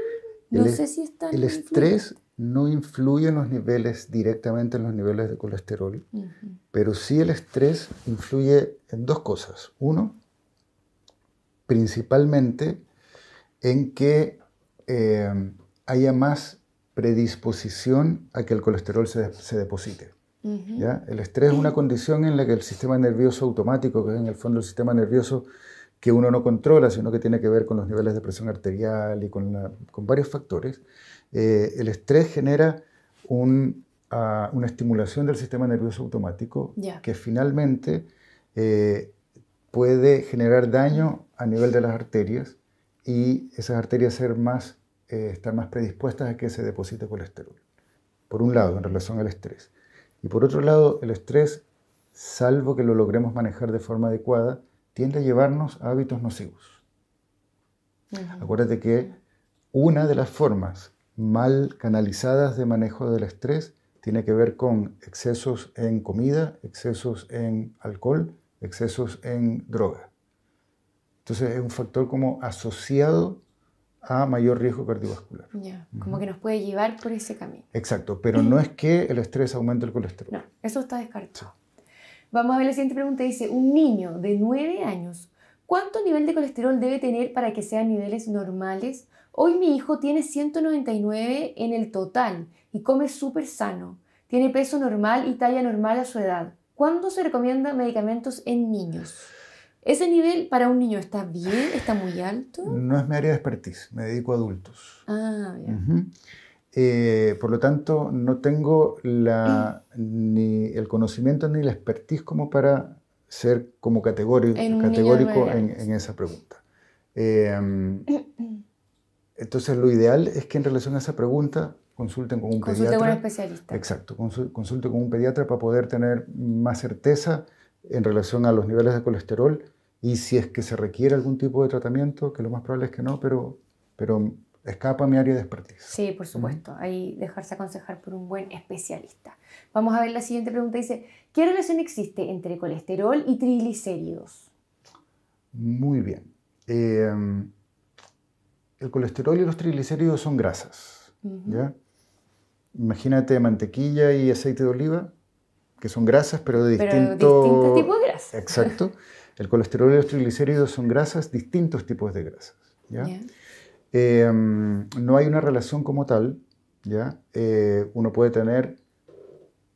no sé si están... El estrés no influye en los niveles, directamente en los niveles de colesterol, pero sí el estrés influye en dos cosas. Uno, principalmente en que haya más predisposición a que el colesterol se deposite. ¿Ya? El estrés es una condición en la que el sistema nervioso automático, que es en el fondo el sistema nervioso que uno no controla, sino que tiene que ver con los niveles de presión arterial y con varios factores, el estrés genera una estimulación del sistema nervioso automático que finalmente puede generar daño a nivel de las arterias y esas arterias estar más predispuestas a que se deposite colesterol. Por un lado, en relación al estrés. Y por otro lado, el estrés, salvo que lo logremos manejar de forma adecuada, tiende a llevarnos a hábitos nocivos. Acuérdate que una de las formas mal canalizadas de manejo del estrés tiene que ver con excesos en comida, excesos en alcohol, excesos en droga. Entonces es un factor como asociado a mayor riesgo cardiovascular. Como que nos puede llevar por ese camino. Exacto, pero no es que el estrés aumente el colesterol. No, eso está descartado. Vamos a ver la siguiente pregunta. Dice, un niño de 9 años, ¿cuánto nivel de colesterol debe tener para que sean niveles normales? Hoy mi hijo tiene 199 en el total y come súper sano. Tiene peso normal y talla normal a su edad. ¿Cuándo se recomiendan medicamentos en niños? ¿Ese nivel para un niño está bien? ¿Está muy alto? No es mi área de expertise, me dedico a adultos. Ah, ya. Por lo tanto, no tengo ni el conocimiento ni la expertise como para ser como categórico en esa pregunta. Entonces, lo ideal es que en relación a esa pregunta consulten con un pediatra. Consulte con un especialista. Exacto, consulte con un pediatra para poder tener más certeza en relación a los niveles de colesterol y si es que se requiere algún tipo de tratamiento, que lo más probable es que no, pero escapa a mi área de expertise. Sí, por supuesto. Ahí dejarse aconsejar por un buen especialista. Vamos a ver la siguiente pregunta. Dice, ¿qué relación existe entre colesterol y triglicéridos? Muy bien. El colesterol y los triglicéridos son grasas. ¿Ya? Imagínate mantequilla y aceite de oliva, que son grasas, pero de distintos tipos de grasas. Exacto. El colesterol y los triglicéridos son grasas, distintos tipos de grasas. ¿Ya? No hay una relación como tal, ¿ya? Uno puede tener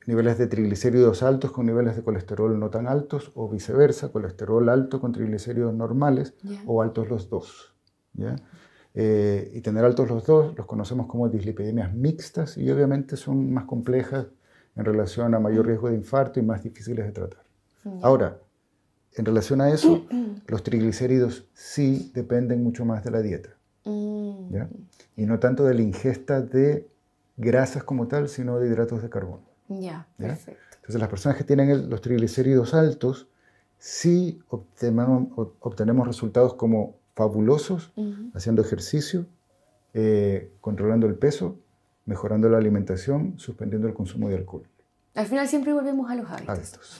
niveles de triglicéridos altos con niveles de colesterol no tan altos, o viceversa, colesterol alto con triglicéridos normales, o altos los dos. ¿Ya? Y tener altos los dos los conocemos como dislipidemias mixtas y obviamente son más complejas en relación a mayor riesgo de infarto y más difíciles de tratar. Ahora, en relación a eso, los triglicéridos sí dependen mucho más de la dieta. ¿Ya? Y no tanto de la ingesta de grasas como tal, sino de hidratos de carbono. ¿Ya? Perfecto. Entonces las personas que tienen los triglicéridos altos sí obtenemos resultados como fabulosos haciendo ejercicio, controlando el peso, mejorando la alimentación, suspendiendo el consumo de alcohol. Al final siempre volvemos a los hábitos.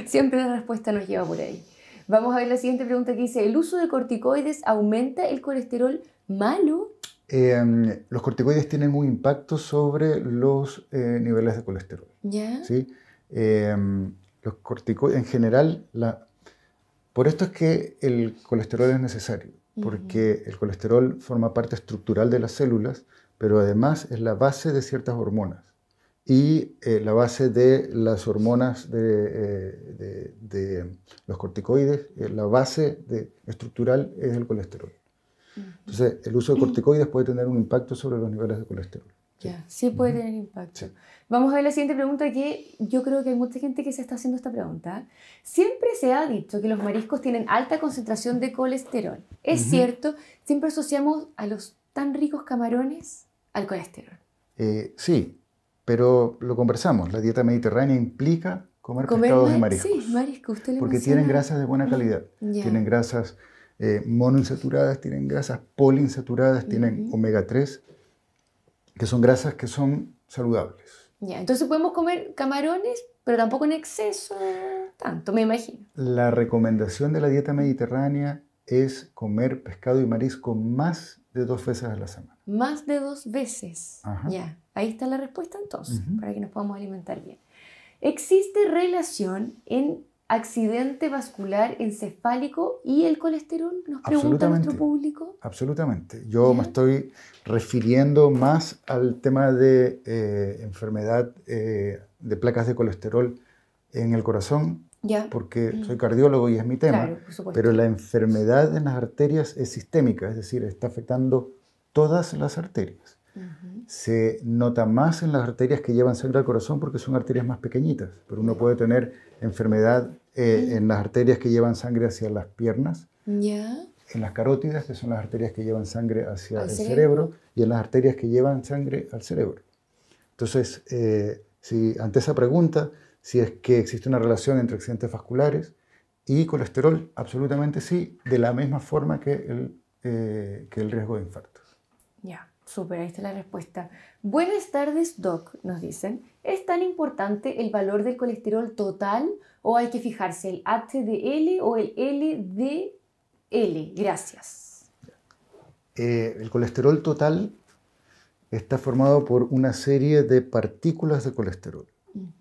Siempre la respuesta nos lleva por ahí. Vamos a ver la siguiente pregunta que dice, ¿el uso de corticoides aumenta el colesterol malo? Los corticoides tienen un impacto sobre los niveles de colesterol. ¿Ya? ¿Sí? Los corticoides, en general, por esto es que el colesterol es necesario, porque el colesterol forma parte estructural de las células, pero además es la base de ciertas hormonas. Y la base de las hormonas de los corticoides, la base estructural es el colesterol. Entonces, el uso de corticoides puede tener un impacto sobre los niveles de colesterol. Sí puede tener impacto. Sí. Vamos a ver la siguiente pregunta, que yo creo que hay mucha gente que se está haciendo esta pregunta. Siempre se ha dicho que los mariscos tienen alta concentración de colesterol. ¿Es cierto? Siempre asociamos a los tan ricos camarones al colesterol. Sí. Pero lo conversamos, la dieta mediterránea implica comer pescados y mariscos. Sí, mariscos, usted le porque tienen grasas de buena calidad. Tienen grasas monoinsaturadas, tienen grasas poliinsaturadas, tienen omega 3, que son grasas que son saludables. Entonces podemos comer camarones, pero tampoco en exceso tanto, me imagino. La recomendación de la dieta mediterránea es comer pescado y marisco más de 2 veces a la semana. Más de 2 veces. Ahí está la respuesta entonces, para que nos podamos alimentar bien. ¿Existe relación accidente vascular encefálico y el colesterol? Nos pregunta nuestro público. Absolutamente. Yo me estoy refiriendo más al tema de enfermedad de placas de colesterol en el corazón, porque soy cardiólogo y es mi tema, claro, por supuesto. Pero la enfermedad en las arterias es sistémica, es decir, está afectando todas las arterias. Se nota más en las arterias que llevan sangre al corazón porque son arterias más pequeñitas, pero uno puede tener enfermedad en las arterias que llevan sangre hacia las piernas, en las carótidas, que son las arterias que llevan sangre hacia el cerebro, y en las arterias que llevan sangre al cerebro. Entonces, ante esa pregunta, si es que existe una relación entre accidentes vasculares y colesterol, absolutamente sí, de la misma forma que el riesgo de infarto. Ya, súper, ahí está la respuesta. Buenas tardes, Doc, nos dicen. ¿Es tan importante el valor del colesterol total o hay que fijarse el HDL o el LDL? Gracias. El colesterol total está formado por una serie de partículas de colesterol.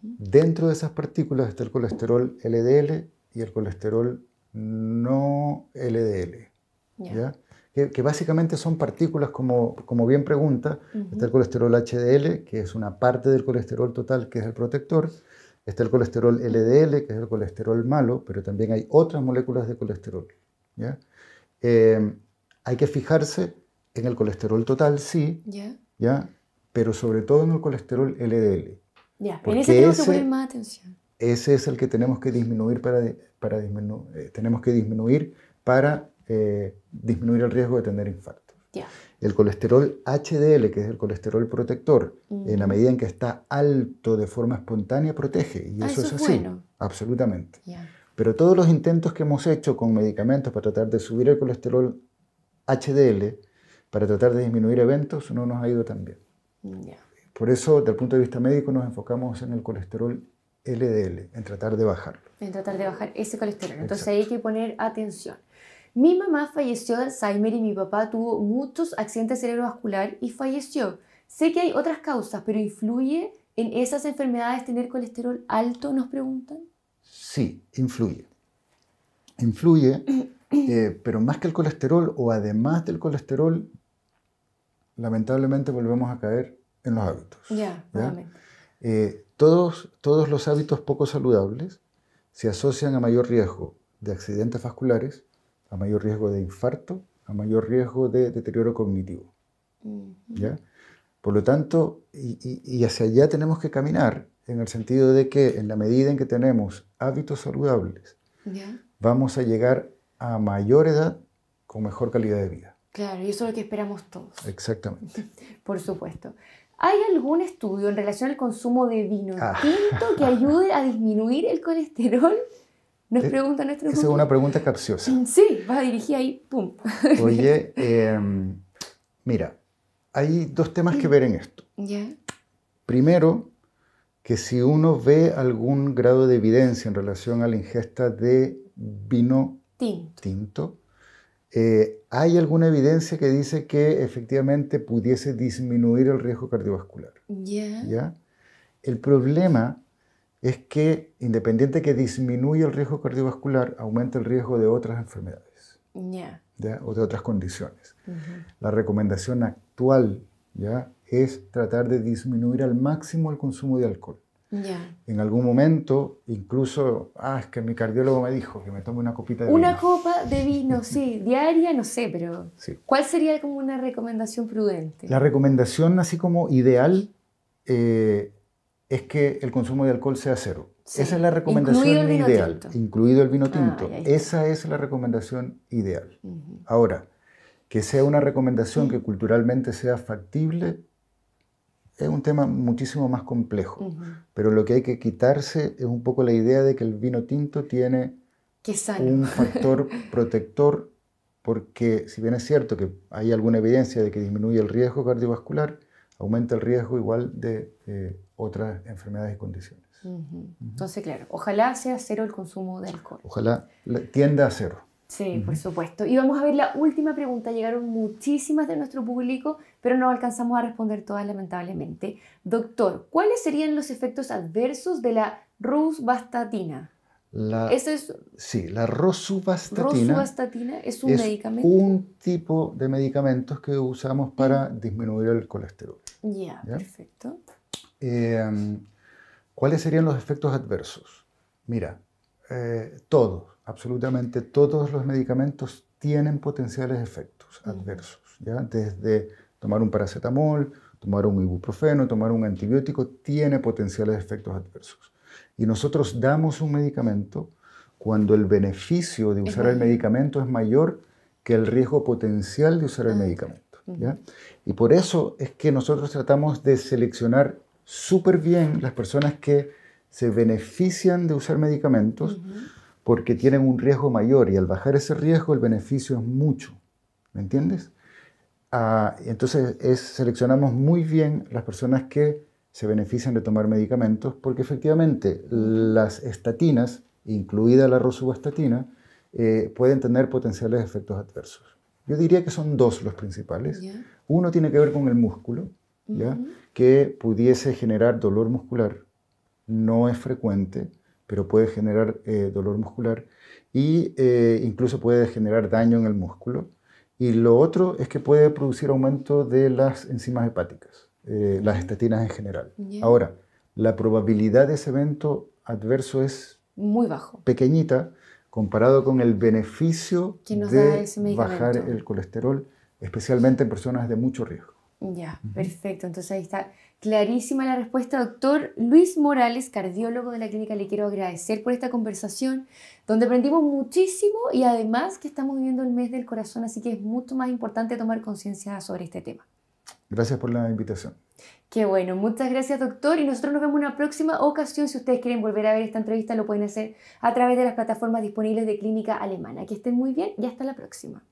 Dentro de esas partículas está el colesterol LDL y el colesterol no LDL. ¿Ya? Que básicamente son partículas, como bien pregunta. Está el colesterol HDL, que es una parte del colesterol total, que es el protector. Está el colesterol LDL, que es el colesterol malo, pero también hay otras moléculas de colesterol. ¿Ya? Hay que fijarse en el colesterol total, sí, ¿ya? Pero sobre todo en el colesterol LDL. En ese tenemos que poner más atención. Ese es el que tenemos que disminuir para disminuir el riesgo de tener infarto. El colesterol HDL, que es el colesterol protector, en la medida en que está alto de forma espontánea, protege. Y eso es así, bueno. Absolutamente. Pero todos los intentos que hemos hecho con medicamentos para tratar de subir el colesterol HDL, para tratar de disminuir eventos, no nos ha ido tan bien. Por eso, desde el punto de vista médico, nos enfocamos en el colesterol LDL, en tratar de bajarlo. En tratar de bajar ese colesterol. Entonces hay que poner atención. Mi mamá falleció de Alzheimer y mi papá tuvo muchos accidentes cerebrovasculares y falleció. Sé que hay otras causas, pero ¿influye en esas enfermedades tener colesterol alto? Nos preguntan. Sí, influye. Influye, pero más que el colesterol o además del colesterol, lamentablemente volvemos a caer en los hábitos. Todos los hábitos poco saludables se asocian a mayor riesgo de accidentes vasculares, a mayor riesgo de infarto, a mayor riesgo de deterioro cognitivo. ¿Ya? Por lo tanto, y hacia allá tenemos que caminar, en el sentido de que en la medida en que tenemos hábitos saludables, vamos a llegar a mayor edad con mejor calidad de vida. Claro, y eso es lo que esperamos todos. Exactamente. Por supuesto. ¿Hay algún estudio en relación al consumo de vino tinto que ayude a disminuir el colesterol? Nos pregunta nuestro Esa es una pregunta capciosa. Sí, vas a dirigir ahí, pum. Oye, mira, hay dos temas que ver en esto. Primero, que si uno ve algún grado de evidencia en relación a la ingesta de vino tinto, hay alguna evidencia que dice que efectivamente pudiese disminuir el riesgo cardiovascular. ¿Ya? El problema es que, independiente que disminuya el riesgo cardiovascular, aumenta el riesgo de otras enfermedades ¿ya? O de otras condiciones. La recomendación actual ¿ya? Es tratar de disminuir al máximo el consumo de alcohol. En algún momento, incluso, es que mi cardiólogo me dijo que me tome una copita de vino. Una copa de vino, sí, diaria, no sé, pero sí. ¿Cuál sería como una recomendación prudente? La recomendación, así como ideal, es que el consumo de alcohol sea cero. Sí. Esa es la recomendación ideal, incluido el vino tinto. Esa es la recomendación ideal. Ahora, que sea una recomendación que culturalmente sea factible, es un tema muchísimo más complejo, pero lo que hay que quitarse es un poco la idea de que el vino tinto tiene un factor protector, porque si bien es cierto que hay alguna evidencia de que disminuye el riesgo cardiovascular, aumenta el riesgo igual de otras enfermedades y condiciones. Entonces, claro, ojalá sea cero el consumo de alcohol. Ojalá tienda a cero. Sí, por supuesto. Y vamos a ver la última pregunta. Llegaron muchísimas de nuestro público, pero no alcanzamos a responder todas, lamentablemente. Doctor, ¿cuáles serían los efectos adversos de la rosuvastatina? Eso es... Sí, la rosuvastatina. Rosuvastatina es un medicamento. Un tipo de medicamentos que usamos para disminuir el colesterol. ¿Ya? Perfecto. ¿Cuáles serían los efectos adversos? Mira, absolutamente todos los medicamentos tienen potenciales efectos adversos, ¿ya? Desde tomar un paracetamol, tomar un ibuprofeno, tomar un antibiótico, tiene potenciales efectos adversos. Y nosotros damos un medicamento cuando el beneficio de usar el medicamento es mayor que el riesgo potencial de usar el medicamento, ¿ya? Y por eso es que nosotros tratamos de seleccionar súper bien las personas que se benefician de usar medicamentos porque tienen un riesgo mayor y al bajar ese riesgo el beneficio es mucho, ¿me entiendes? Entonces seleccionamos muy bien las personas que se benefician de tomar medicamentos porque efectivamente las estatinas, incluida la rosuvastatina, pueden tener potenciales efectos adversos. Yo diría que son dos los principales. Uno tiene que ver con el músculo, ¿ya? Que pudiese generar dolor muscular. No es frecuente, pero puede generar dolor muscular y incluso puede generar daño en el músculo. Y lo otro es que puede producir aumento de las enzimas hepáticas, las estatinas en general. Ahora, la probabilidad de ese evento adverso es muy bajo, pequeñita, comparado con el beneficio que nos da ese bajar el colesterol, especialmente en personas de mucho riesgo. Ya, perfecto. Entonces ahí está clarísima la respuesta. Doctor Luis Morales, cardiólogo de la clínica, le quiero agradecer por esta conversación donde aprendimos muchísimo y además que estamos viviendo el mes del corazón, así que es mucho más importante tomar conciencia sobre este tema. Gracias por la invitación. Qué bueno, muchas gracias, doctor, y nosotros nos vemos en una próxima ocasión. Si ustedes quieren volver a ver esta entrevista lo pueden hacer a través de las plataformas disponibles de Clínica Alemana. Que estén muy bien y hasta la próxima.